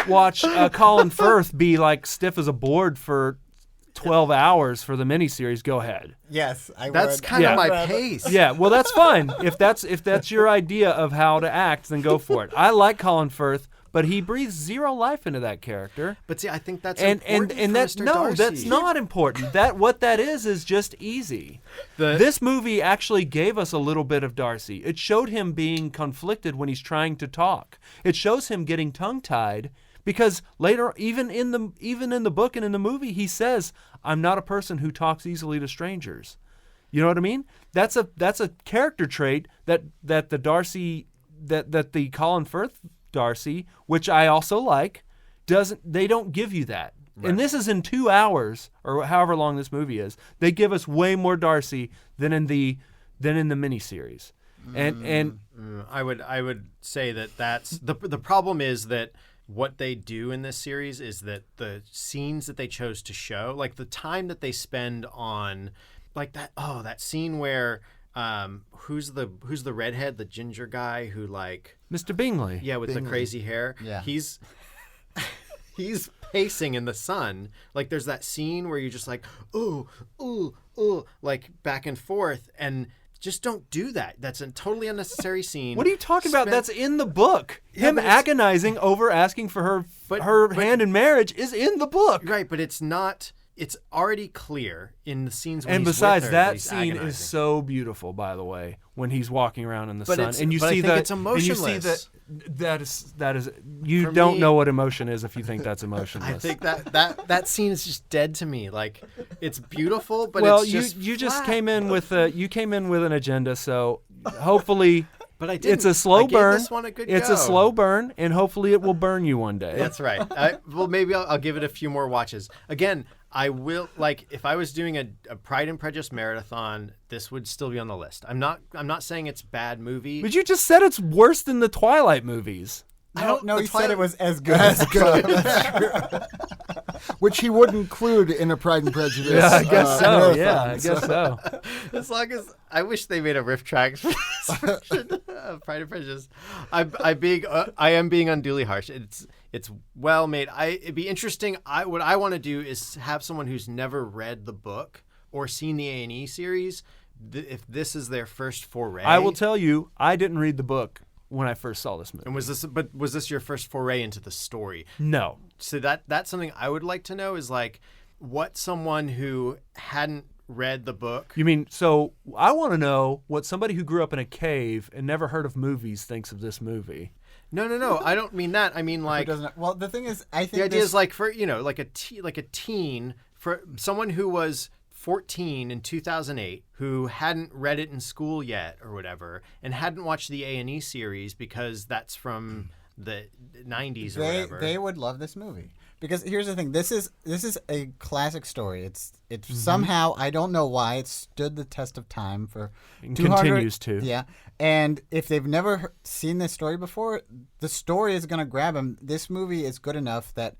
Speaker 2: watch Colin Firth be like stiff as a board for 12 hours for the miniseries, go ahead.
Speaker 4: Yes,
Speaker 1: That's
Speaker 4: would.
Speaker 1: kind of
Speaker 2: Yeah.
Speaker 1: my pace.
Speaker 2: Yeah, well, that's fine. If that's your idea of how to act, then go for it. I like Colin Firth, but he breathes zero life into that character.
Speaker 1: But see, I think that's
Speaker 2: And
Speaker 1: important for
Speaker 2: that's
Speaker 1: Mr.
Speaker 2: no,
Speaker 1: Darcy.
Speaker 2: that's not important. What that is just easy.
Speaker 1: The-
Speaker 2: This movie actually gave us a little bit of Darcy. It showed him being conflicted when he's trying to talk. It shows him getting tongue-tied because later, even in the book and in the movie, he says, "I'm not a person who talks easily to strangers." You know what I mean? That's a character trait that the Darcy that the Colin Firth Darcy, which I also like, they don't give you that. Right. And this is in 2 hours or however long this movie is. They give us way more Darcy than in the miniseries. And
Speaker 1: I would say that's the problem is that what they do in this series is that the scenes that they chose to show, like the time that they spend on, like that scene where who's the redhead, the ginger guy who like
Speaker 2: Mr. Bingley.
Speaker 1: Yeah, with the crazy hair.
Speaker 4: Yeah.
Speaker 1: He's pacing in the sun. Like there's that scene where you're just like, ooh, like back and forth, and just don't do that. That's a totally unnecessary scene.
Speaker 2: What are you talking about? That's in the book.
Speaker 1: Yeah,
Speaker 2: Him
Speaker 1: but it's-
Speaker 2: agonizing over asking for her
Speaker 1: But-
Speaker 2: hand in marriage is in the book.
Speaker 1: Right, but it's not. It's already clear in the scenes when
Speaker 2: And
Speaker 1: he's
Speaker 2: besides,
Speaker 1: with her
Speaker 2: that
Speaker 1: he's
Speaker 2: scene
Speaker 1: agonizing.
Speaker 2: is so beautiful, by the way, when he's walking around in the
Speaker 1: But
Speaker 2: sun,
Speaker 1: it's-
Speaker 2: and you
Speaker 1: but I
Speaker 2: see
Speaker 1: think
Speaker 2: that,
Speaker 1: it's
Speaker 2: and you see
Speaker 1: emotionless.
Speaker 2: that is you
Speaker 1: For
Speaker 2: don't
Speaker 1: me-
Speaker 2: know what emotion is if you think that's emotionless.
Speaker 1: I think that scene is just dead to me. Like it's beautiful, but
Speaker 2: well,
Speaker 1: it's just
Speaker 2: you just
Speaker 1: flat.
Speaker 2: came in with an agenda, so hopefully.
Speaker 1: But I didn't.
Speaker 2: It's a slow
Speaker 1: I gave
Speaker 2: burn.
Speaker 1: this one a good
Speaker 2: it's
Speaker 1: go.
Speaker 2: a slow burn, and hopefully it will burn you one day.
Speaker 1: That's right. Well, maybe I'll give it a few more watches. Again, I will, like, if I was doing a Pride and Prejudice marathon, this would still be on the list. I'm not saying it's a bad movie.
Speaker 2: But you just said it's worse than the Twilight movies.
Speaker 4: No,
Speaker 1: the
Speaker 4: he said
Speaker 1: Twilight-
Speaker 4: it was as good as
Speaker 3: Good. Which he would include in a Pride and Prejudice.
Speaker 2: Yeah, I guess so.
Speaker 3: marathon,
Speaker 2: Yeah, I guess so.
Speaker 1: As long as I wish they made a riff track for this version of Pride and Prejudice. I am being unduly harsh. It's well made. It'd be interesting. What I want to do is have someone who's never read the book or seen the A&E series. If this is their first foray,
Speaker 2: I will tell you, I didn't read the book when I first saw this movie.
Speaker 1: And was this your first foray into the story?
Speaker 2: No.
Speaker 1: So that's something I would like to know is like what someone who hadn't read the book.
Speaker 2: You mean, so I want to know what somebody who grew up in a cave and never heard of movies thinks of this movie.
Speaker 1: No. I don't mean that. I mean like
Speaker 4: Well, the thing is, I think
Speaker 1: the idea
Speaker 4: this-
Speaker 1: is like for like a teen, for someone who was 14 in 2008 who hadn't read it in school yet or whatever and hadn't watched the A&E series because that's from the 90s or whatever.
Speaker 4: they would love this movie Because here's the thing, this is a classic story. It's somehow, I don't know why, it stood the test of time for
Speaker 2: And
Speaker 4: 200
Speaker 2: continues to.
Speaker 4: Yeah, and if they've never seen this story before, the story is going to grab them. This movie is good enough that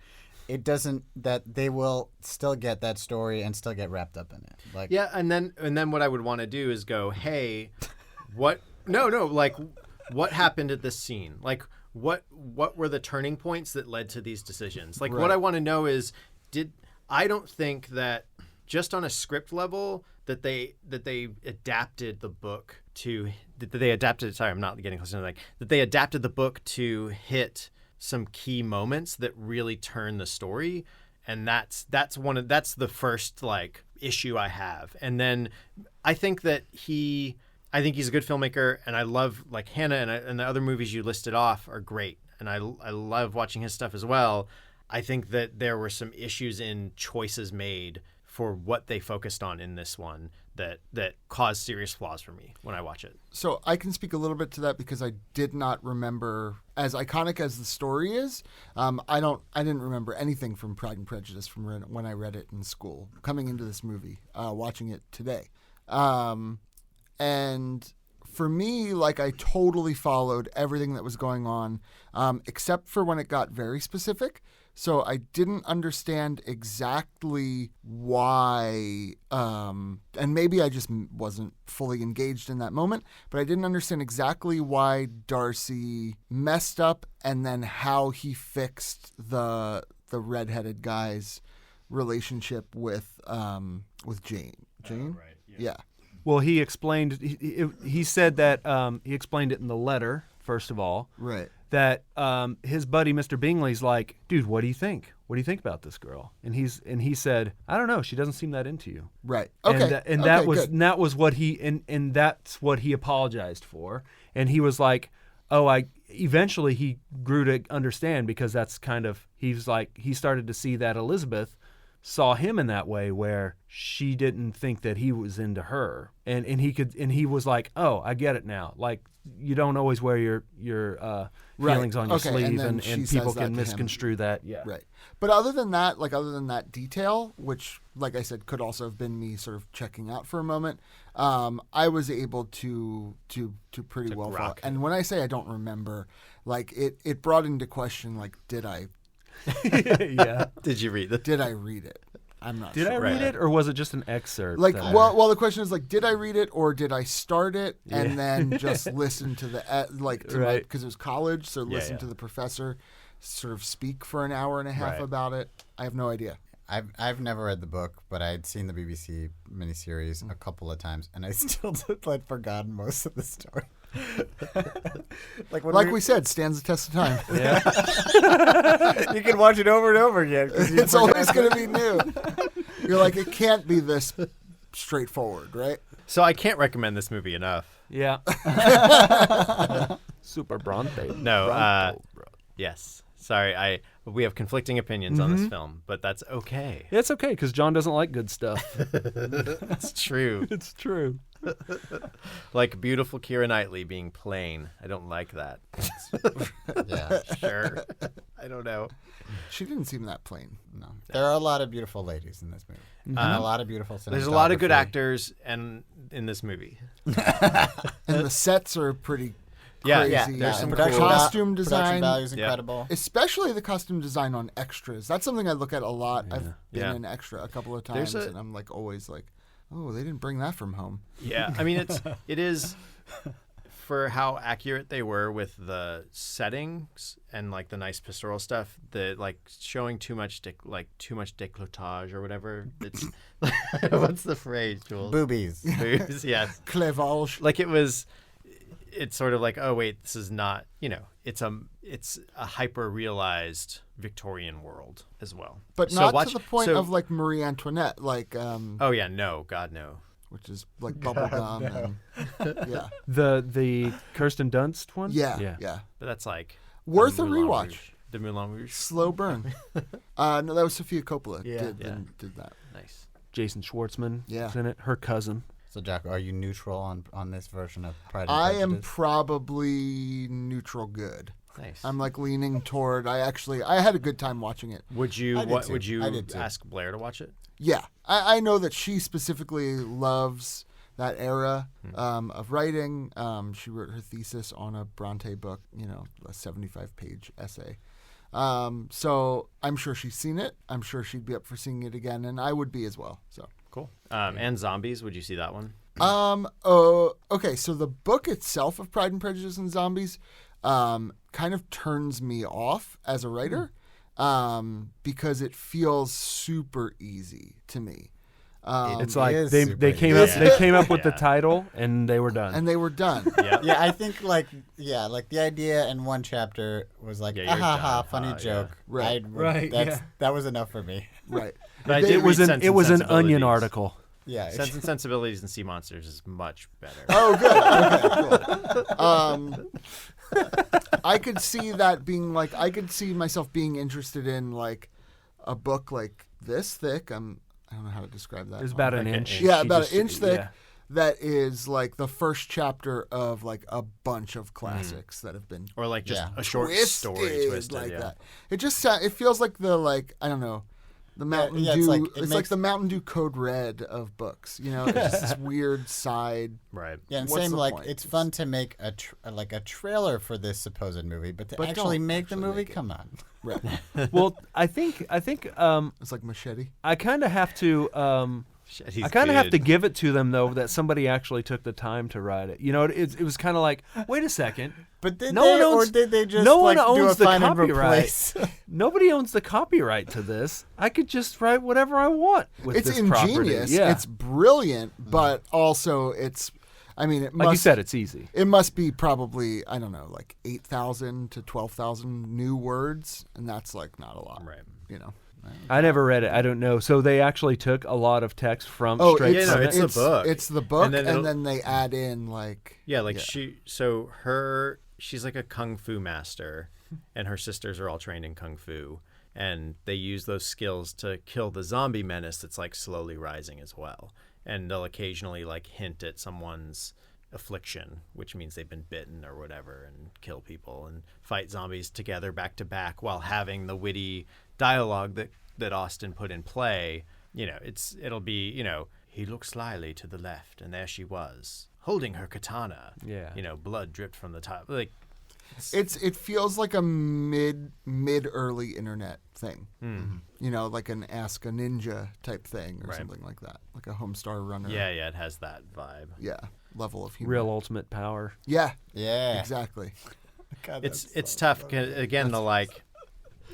Speaker 4: that they will still get that story and still get wrapped up in it. Like,
Speaker 1: Yeah, and then what I would want to do is go, hey, what? No, like, what happened at this scene? Like, what were the turning points that led to these decisions? Like, what I want to know is, I don't think that just on a script level that they adapted the book to that they adapted. Sorry, I'm not getting close to like that they adapted the book to hit some key moments that really turn the story, and that's the first like issue I have. And then I think he's a good filmmaker, and I love like Hannah and the other movies you listed off are great, and I love watching his stuff as well. I think that there were some issues in choices made for what they focused on in this one that caused serious flaws for me when I watch it.
Speaker 3: So I can speak a little bit to that because I did not remember, as iconic as the story is, I didn't remember anything from Pride and Prejudice from when I read it in school. Coming into this movie, watching it today, and for me, like, I totally followed everything that was going on, except for when it got very specific. So I didn't understand exactly why, and maybe I just wasn't fully engaged in that moment, but I didn't understand exactly why Darcy messed up and then how he fixed the redheaded guy's relationship with Jane. Jane?
Speaker 1: Right.
Speaker 3: Yeah.
Speaker 2: Well, he explained. He said that he explained it in the letter. First of all,
Speaker 3: Right.
Speaker 2: that his buddy Mr. Bingley's like, dude, what do you think? What do you think about this girl? And he said, I don't know. She doesn't seem that into you.
Speaker 3: Right. Okay.
Speaker 2: And that was what he and that's what he apologized for. And he was like, eventually he grew to understand, because that's kind of, he's like, he started to see that Elizabeth saw him in that way, where she didn't think that he was into her, and he was like, oh, I get it now. Like, you don't always wear your feelings on your sleeve, and people can misconstrue that. Yeah.
Speaker 3: Right. But other than that detail, which, like I said, could also have been me sort of checking out for a moment, I was able to pretty well follow. And when I say I don't remember, like, it brought into question, like, did I
Speaker 2: Yeah.
Speaker 1: Did you read it?
Speaker 3: Did I read it? I'm not sure.
Speaker 2: Did I read it, or was it just an excerpt?
Speaker 3: Like, well, the question is, like, did I read it, or did I start it and then just listen to because it was college, so listen to the professor sort of speak for an hour and a half about it. I have no idea.
Speaker 4: I've never read the book, but I'd seen the BBC miniseries a couple of times, and I still had forgotten most of the story.
Speaker 3: we said, stands the test of time.
Speaker 4: Yeah. You can watch it over and over again.
Speaker 3: It's always going to be new. You're like, it can't be this straightforward, right?
Speaker 1: So I can't recommend this movie enough.
Speaker 2: Yeah. Super Bronte.
Speaker 1: No. Yes. Sorry, we have conflicting opinions on this film, but that's okay.
Speaker 2: It's okay, because John doesn't like good stuff.
Speaker 1: It's true.
Speaker 2: It's true.
Speaker 1: Like beautiful Keira Knightley being plain. I don't like that.
Speaker 4: Yeah.
Speaker 1: Sure. I don't know.
Speaker 3: She didn't seem that plain.
Speaker 4: No. There are a lot of beautiful ladies in this movie. And a lot of beautiful cinematography.
Speaker 1: There's a lot of good actors in this movie.
Speaker 3: And the sets are pretty crazy.
Speaker 1: Yeah. There's some
Speaker 3: costume design.
Speaker 4: Production value is incredible.
Speaker 3: Especially the costume design on extras. That's something I look at a lot.
Speaker 2: Yeah.
Speaker 3: I've been an extra a couple of times, and I'm like always like, oh, they didn't bring that from home.
Speaker 1: Yeah, I mean it is for how accurate they were with the settings and like the nice pastoral stuff. The like showing too much décolletage or whatever. It's what's the phrase, Jules?
Speaker 4: Boobies.
Speaker 1: Boobies, yes.
Speaker 3: Clavage.
Speaker 1: Like it's sort of like, oh wait, this is not, it's a hyper realized Victorian world as well,
Speaker 3: but not to the point of like Marie Antoinette, like
Speaker 1: oh yeah, no, God no,
Speaker 3: which is like bubblegum. Yeah,
Speaker 2: the Kirsten Dunst one.
Speaker 3: Yeah.
Speaker 1: But that's like
Speaker 3: worth a
Speaker 1: Moulin
Speaker 3: rewatch.
Speaker 1: Rouge. The Moulin Rouge,
Speaker 3: slow burn. No, that was Sophia Coppola. Did that.
Speaker 1: Nice.
Speaker 2: Jason Schwartzman.
Speaker 3: Yeah.
Speaker 2: Was in it. Her cousin.
Speaker 4: So, Jack, are you neutral on this version of Pride and
Speaker 3: I
Speaker 4: Prejudice?
Speaker 3: am probably neutral good.
Speaker 1: Nice.
Speaker 3: I'm like leaning toward. I had a good time watching it.
Speaker 1: Would you
Speaker 4: I did too.
Speaker 1: would you
Speaker 4: I did too.
Speaker 1: ask Blair to watch it?
Speaker 3: Yeah, I know that she specifically loves that era of writing. She wrote her thesis on a Bronte book, a 75-page essay. So I'm sure she's seen it. I'm sure she'd be up for seeing it again, and I would be as well. So
Speaker 1: Cool. And Zombies, would you see that one?
Speaker 3: okay. So the book itself of Pride and Prejudice and Zombies, kind of turns me off as a writer, because it feels super easy to me.
Speaker 2: It's like
Speaker 4: is
Speaker 2: they
Speaker 4: super
Speaker 2: came
Speaker 1: easy.
Speaker 2: up they came up with
Speaker 1: Yeah.
Speaker 2: the title and they were done.
Speaker 3: And they were done.
Speaker 4: Yeah, I think like the idea in one chapter was like,
Speaker 1: Yeah,
Speaker 4: ah
Speaker 1: you're
Speaker 4: ha
Speaker 1: done.
Speaker 4: ha, funny
Speaker 1: Yeah.
Speaker 4: joke.
Speaker 3: Right.
Speaker 4: That was enough for me.
Speaker 3: Right.
Speaker 1: But I
Speaker 3: They-
Speaker 1: did
Speaker 2: it was
Speaker 1: read
Speaker 2: an
Speaker 1: Sense
Speaker 2: it
Speaker 1: and
Speaker 2: was an Onion
Speaker 1: Sensibilities.
Speaker 2: article.
Speaker 4: Yeah.
Speaker 1: Sense and Sensibilities and Sea Monsters is much better.
Speaker 3: Oh, good. Okay, cool. I could see that being like, I could see myself being interested in like a book like this thick. I don't know how to describe that.
Speaker 2: It was about an
Speaker 1: Like an
Speaker 2: inch.
Speaker 1: inch.
Speaker 3: Yeah,
Speaker 2: She
Speaker 3: about
Speaker 2: just-
Speaker 3: an inch thick.
Speaker 2: yeah.
Speaker 3: That is like the first chapter of like a bunch of classics that have been
Speaker 1: Or like just
Speaker 4: Yeah.
Speaker 1: a short story
Speaker 3: twisted
Speaker 1: twisted.
Speaker 3: like
Speaker 1: Yeah.
Speaker 3: that. It just it feels like the like I don't know. The Mountain
Speaker 4: yeah,
Speaker 3: Dew.
Speaker 4: it's like-
Speaker 3: It's
Speaker 4: it
Speaker 3: like
Speaker 4: makes-
Speaker 3: the Mountain Dew Code Red of books. It's just this weird side.
Speaker 1: Right.
Speaker 4: Yeah, and
Speaker 3: What's
Speaker 4: same
Speaker 3: the
Speaker 4: like
Speaker 3: point?
Speaker 4: it's fun to make a trailer for this supposed movie, but to
Speaker 3: But
Speaker 4: actually
Speaker 3: don't
Speaker 4: make the
Speaker 3: actually
Speaker 4: movie,
Speaker 3: make it.
Speaker 4: come on.
Speaker 3: Right.
Speaker 2: Well, I think
Speaker 3: It's like Machete.
Speaker 2: I kind of have to
Speaker 1: He's
Speaker 2: I kind of have to
Speaker 1: good.
Speaker 2: give it to them though that somebody actually took the time to write it. It was kind of like, wait a second.
Speaker 4: But did
Speaker 2: No
Speaker 4: they,
Speaker 2: one
Speaker 4: or
Speaker 2: owns-
Speaker 4: did they just
Speaker 2: no one
Speaker 4: like, do a
Speaker 2: owns the
Speaker 4: find and
Speaker 2: copyright.
Speaker 4: replace?
Speaker 2: Nobody owns the copyright to this. I could just write whatever I want with
Speaker 3: It's
Speaker 2: this
Speaker 3: ingenious.
Speaker 2: property. Yeah.
Speaker 3: It's brilliant, but also it
Speaker 2: like
Speaker 3: must
Speaker 2: you said, it's easy.
Speaker 3: it must be probably, I don't know, like 8,000 to 12,000 new words, and that's like not a lot.
Speaker 1: Right.
Speaker 2: I never read it. I don't know. So they actually took a lot of text from
Speaker 3: Oh,
Speaker 2: straight
Speaker 3: it's,
Speaker 1: no,
Speaker 2: from
Speaker 1: it's
Speaker 2: it.
Speaker 1: the book.
Speaker 3: It's the book,
Speaker 1: And
Speaker 3: and
Speaker 1: then
Speaker 3: then,
Speaker 1: it'll-
Speaker 3: they add in like
Speaker 1: she's like a kung fu master, and her sisters are all trained in kung fu, and they use those skills to kill the zombie menace that's like slowly rising as well. And they'll occasionally like hint at someone's affliction, which means they've been bitten or whatever, and kill people and fight zombies together back to back while having the witty dialogue that Austen put in play. It'll be, he looked slyly to the left, and there she was, holding her katana.
Speaker 2: Yeah.
Speaker 1: Blood dripped from the top. Like,
Speaker 3: it feels like a mid early internet thing. Like an Ask a Ninja type thing or
Speaker 1: Right.
Speaker 3: something like that, like a Homestar Runner.
Speaker 1: yeah, it has that vibe.
Speaker 3: Yeah, level of humor.
Speaker 2: Real ultimate power.
Speaker 3: Yeah,
Speaker 4: Yeah.
Speaker 3: exactly.
Speaker 4: God,
Speaker 1: It's
Speaker 4: that's
Speaker 1: tough 'cause, again, the like,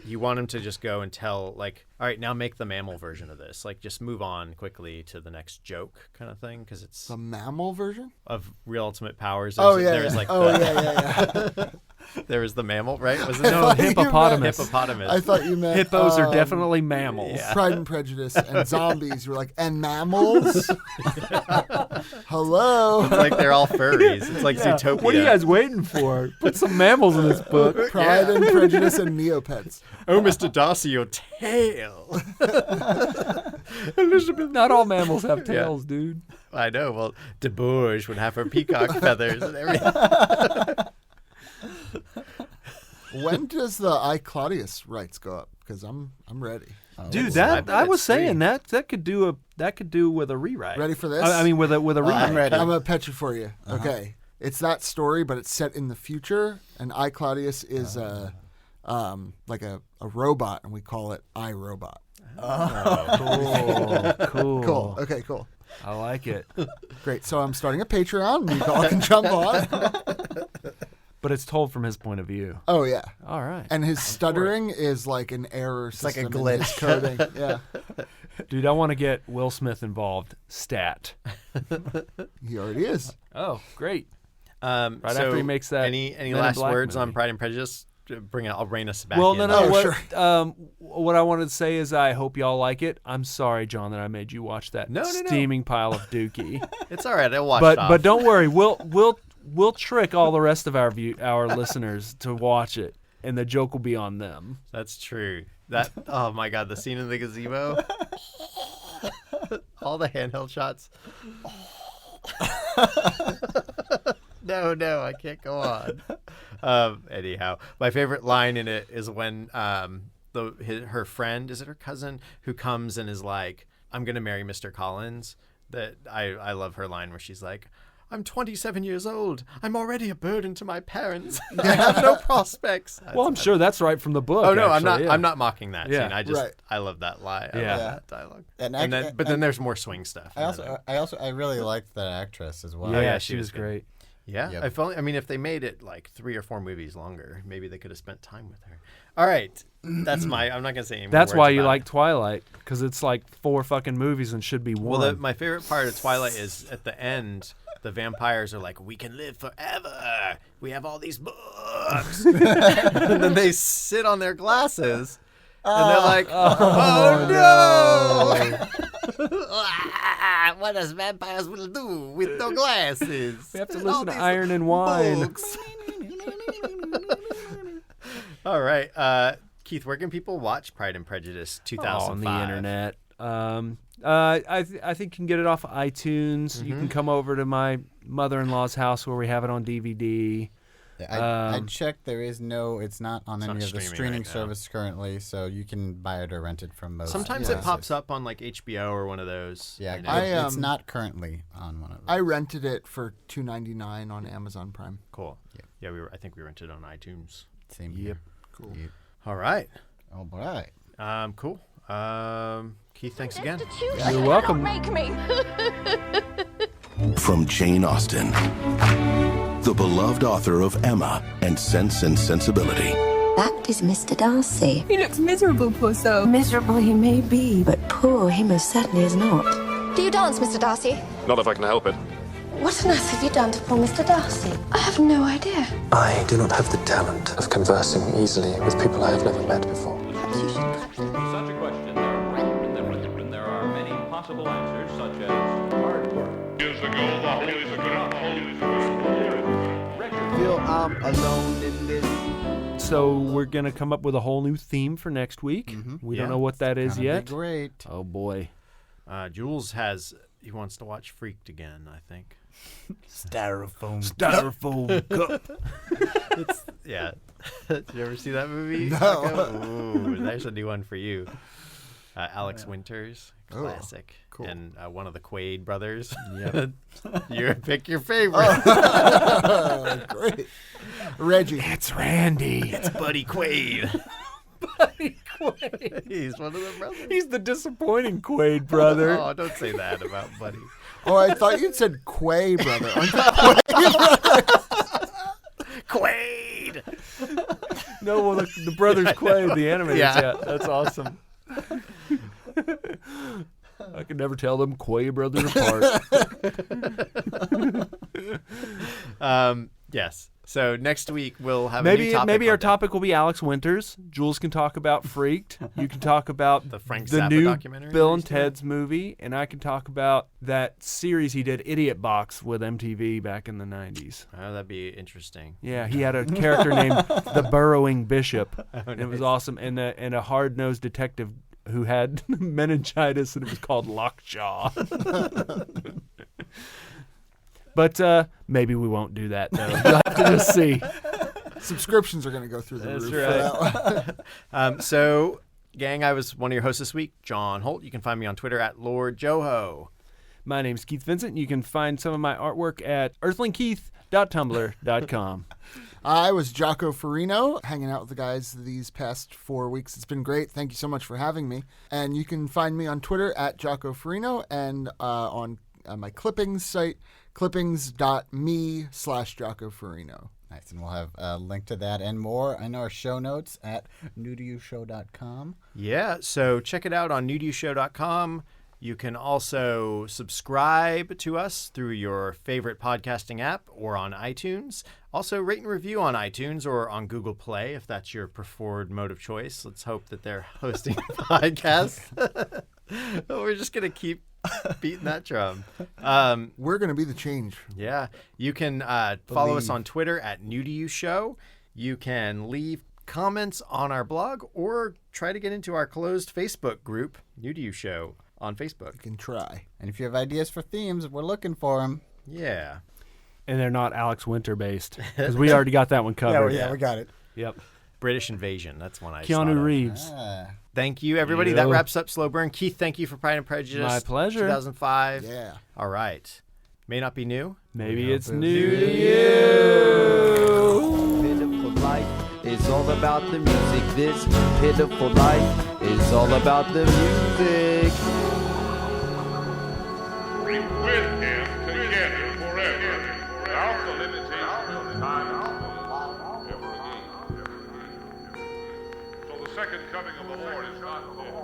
Speaker 1: you want him to just go and tell, like, all right, now make the mammal version of this. Like, just move on quickly to the next joke kind of thing, because it's
Speaker 3: The mammal version.
Speaker 1: of Real Ultimate Powers.
Speaker 3: Oh
Speaker 1: There's-
Speaker 3: yeah,
Speaker 1: there's
Speaker 3: yeah.
Speaker 1: like
Speaker 3: Oh
Speaker 1: the,
Speaker 3: yeah.
Speaker 1: there was the mammal, right? Was it
Speaker 2: No,
Speaker 3: thought you meant-
Speaker 2: hippopotamus.
Speaker 1: hippopotamus?
Speaker 3: I thought you meant
Speaker 2: Hippos are definitely mammals.
Speaker 1: yeah.
Speaker 3: Pride and Prejudice and zombies. You were like, and mammals. Hello.
Speaker 1: It's like they're all furries. It's like Zootopia.
Speaker 2: What are you guys waiting for? Put some mammals in this book.
Speaker 3: Pride and Prejudice and Neopets.
Speaker 1: Oh, Mr. Darcy, your tail. Elizabeth.
Speaker 2: Not all mammals have tails, dude.
Speaker 1: I know. Well, De Bourge would have her peacock feathers and everything.
Speaker 3: When does the I Claudius rights go up? Because I'm ready.
Speaker 2: Dude,
Speaker 1: I
Speaker 2: that
Speaker 1: bet
Speaker 2: I
Speaker 1: it's
Speaker 2: was saying
Speaker 1: free.
Speaker 2: that could do with a rewrite.
Speaker 3: Ready for this?
Speaker 2: I mean, with a remake.
Speaker 4: I'm ready.
Speaker 3: I'm gonna pitch it for you. Okay, it's that story, but it's set in the future, and I Claudius is like a robot, and we call it I Robot.
Speaker 2: Cool.
Speaker 3: Cool. Okay, cool.
Speaker 2: I like it.
Speaker 3: Great. So I'm starting a Patreon, and you all can jump on.
Speaker 2: But it's told from his point of view.
Speaker 3: Oh yeah,
Speaker 2: All right.
Speaker 3: and his stuttering is like an error
Speaker 4: like a
Speaker 3: system in
Speaker 4: glitch.
Speaker 3: his coding. Yeah,
Speaker 2: Dude, I want to get Will Smith involved. Stat.
Speaker 3: he already is.
Speaker 2: Oh, great.
Speaker 1: Right
Speaker 2: after he makes that
Speaker 1: Any
Speaker 2: Men in
Speaker 1: last
Speaker 2: Black
Speaker 1: words on
Speaker 2: movie.
Speaker 1: Pride and Prejudice? I'll rein us back
Speaker 2: Well,
Speaker 1: in.
Speaker 2: no.
Speaker 3: Oh,
Speaker 2: What,
Speaker 3: sure.
Speaker 2: what I wanted to say is I hope y'all like it. I'm sorry, John, that I made you watch that
Speaker 1: No.
Speaker 2: steaming pile of Dookie.
Speaker 1: It's all right. I'll watch
Speaker 2: but
Speaker 1: it off.
Speaker 2: but don't worry. We'll trick all the rest of our listeners to watch it, and the joke will be on them.
Speaker 1: That's true. Oh my God, the scene in the gazebo. All the handheld shots. No, I can't go on. Anyhow, my favorite line in it is when her friend, is it her cousin, who comes and is like, I'm going to marry Mr. Collins. That I love her line where she's like, I'm 27 years old. I'm already a burden to my parents. I have no prospects.
Speaker 2: Well, I'm sure that's right from the book.
Speaker 1: Oh no,
Speaker 2: actually,
Speaker 1: I'm not mocking that
Speaker 2: Yeah.
Speaker 1: scene. I love that line. I love that dialogue. But then there's more swing stuff.
Speaker 4: I really liked that actress as well.
Speaker 2: Yeah, she was great.
Speaker 1: Yeah,
Speaker 4: Yep.
Speaker 1: if they made it like 3 or 4 movies longer, maybe they could have spent time with her. All right, I'm not gonna say any more
Speaker 2: That's
Speaker 1: words
Speaker 2: why you
Speaker 1: about
Speaker 2: like
Speaker 1: it.
Speaker 2: Twilight, because it's like 4 fucking movies and should be one.
Speaker 1: Well, my favorite part of Twilight is at the end. The vampires are like, we can live forever. We have all these books. And then they sit on their glasses. And they're like, oh no! What does vampires will do with no glasses?
Speaker 2: We have to listen to Iron and Wine.
Speaker 1: Books. All right. Keith, where can people watch Pride and Prejudice 2005?
Speaker 2: On the internet. I think you can get it off of iTunes. You can come over to my mother-in-law's house where we have it on DVD.
Speaker 4: Yeah, I checked. It's not on any of the
Speaker 1: streaming
Speaker 4: streaming
Speaker 1: right now.
Speaker 4: service currently, so you can buy it or rent it from most.
Speaker 1: Sometimes it pops up on like HBO or one of those.
Speaker 4: Yeah,
Speaker 1: you know?
Speaker 4: it's not currently on one of them.
Speaker 3: I rented it for $2.99 on Amazon Prime.
Speaker 1: Cool. Yeah, I think we rented on iTunes.
Speaker 4: Same here.
Speaker 3: Cool.
Speaker 4: Yep.
Speaker 1: All right.
Speaker 4: All right.
Speaker 1: Cool. Keith, thanks again.
Speaker 2: You're welcome.
Speaker 5: Make me.
Speaker 8: From Jane Austen, the beloved author of Emma and Sense and Sensibility.
Speaker 6: That is Mr. Darcy.
Speaker 5: He looks miserable, poor soul.
Speaker 6: Miserable he may be, but poor he most certainly is not. Do you dance, Mr. Darcy?
Speaker 9: Not if I can help it.
Speaker 6: What on earth have you done to poor Mr. Darcy? I have no idea.
Speaker 7: I do not have the talent of conversing easily with people I have never met before.
Speaker 6: Perhaps you should practice.
Speaker 10: Such a question, there are many possible answers, such as hard work.
Speaker 11: Feel I'm alone in this.
Speaker 2: So we're going to come up with a whole new theme for next week. We don't know what that is
Speaker 4: Gonna be
Speaker 2: yet.
Speaker 4: great.
Speaker 2: Oh, boy.
Speaker 1: Jules he wants to watch Freaked again, I think.
Speaker 2: Styrofoam cup.
Speaker 1: Yeah. Did you ever see that movie?
Speaker 3: No.
Speaker 1: Ooh, there's a new one for you. Alex Winters, classic.
Speaker 3: cool.
Speaker 1: And one of the Quaid brothers.
Speaker 2: Yep.
Speaker 1: You pick your favorite.
Speaker 3: Great. Reggie.
Speaker 2: It's Randy.
Speaker 1: It's Buddy Quaid.
Speaker 2: Buddy Quaid.
Speaker 1: He's one of the brothers.
Speaker 2: He's the disappointing Quaid brother.
Speaker 1: Oh, don't say that about Buddy.
Speaker 3: Oh, I thought you'd said Quay, brother. Aren't you Quay?
Speaker 1: Quaid.
Speaker 2: No, well, the brothers Quaid, the animators. Yeah, that's awesome. I can never tell them Quaid brothers apart.
Speaker 1: Yes. So next week we'll have a new topic.
Speaker 2: Maybe our
Speaker 1: on that.
Speaker 2: topic will be Alex Winters. Jules can talk about Freaked. You can talk about
Speaker 1: The Frank
Speaker 2: the
Speaker 1: Zappa
Speaker 2: new
Speaker 1: documentary
Speaker 2: Bill
Speaker 1: that
Speaker 2: and
Speaker 1: he's doing.
Speaker 2: Ted's movie, and I can talk about that series he did, Idiot Box, with MTV back in the 90s.
Speaker 1: Oh, that'd be interesting.
Speaker 2: Yeah, he had a character named the Burrowing Bishop. And it was awesome, and a hard-nosed detective who had meningitis, and it was called Lockjaw. But maybe we won't do that, though. You'll have to just see.
Speaker 3: Subscriptions are going to go through the
Speaker 2: That's
Speaker 3: roof.
Speaker 2: right.
Speaker 3: For that one.
Speaker 1: So, gang, I was one of your hosts this week, John Holt. You can find me on Twitter at Lord Joho.
Speaker 2: My name's Keith Vincent. You can find some of my artwork at earthlingkeith.tumblr.com.
Speaker 3: I was Jocko Farino, hanging out with the guys these past 4 weeks. It's been great. Thank you so much for having me. And you can find me on Twitter at Jocko Farino and on my clippings site, clippings.me/Jocko Farino.
Speaker 4: Nice, and we'll have a link to that and more in our show notes at newtoyoushow.com.
Speaker 1: Yeah, so check it out on newtoyoushow.com. You can also subscribe to us through your favorite podcasting app or on iTunes. Also, rate and review on iTunes or on Google Play if that's your preferred mode of choice. Let's hope that they're hosting a podcast. We're just going to keep beating that drum.
Speaker 3: We're going to be the change.
Speaker 1: Yeah. You can follow us on Twitter at newtoyoushow. You can leave comments on our blog or try to get into our closed Facebook group, New to You Show, on Facebook.
Speaker 3: You can try.
Speaker 4: And if you have ideas for themes, we're looking for them.
Speaker 1: Yeah.
Speaker 2: And they're not Alex Winter based because we already got that one covered.
Speaker 4: Yeah, we got it.
Speaker 2: Yep.
Speaker 1: British Invasion. That's one I thought
Speaker 2: Keanu
Speaker 1: of.
Speaker 2: Reeves.
Speaker 1: Thank you, everybody. That wraps up Slow Burn. Keith, thank you for Pride and Prejudice.
Speaker 2: My pleasure.
Speaker 1: 2005.
Speaker 3: Yeah.
Speaker 1: All right. May not be new.
Speaker 2: Maybe it's new to
Speaker 11: Pitiful life is all about the music. This pitiful life is all about the music.
Speaker 9: With him together forever, without the limitation of time ever again. So the second coming of the Lord is not dead.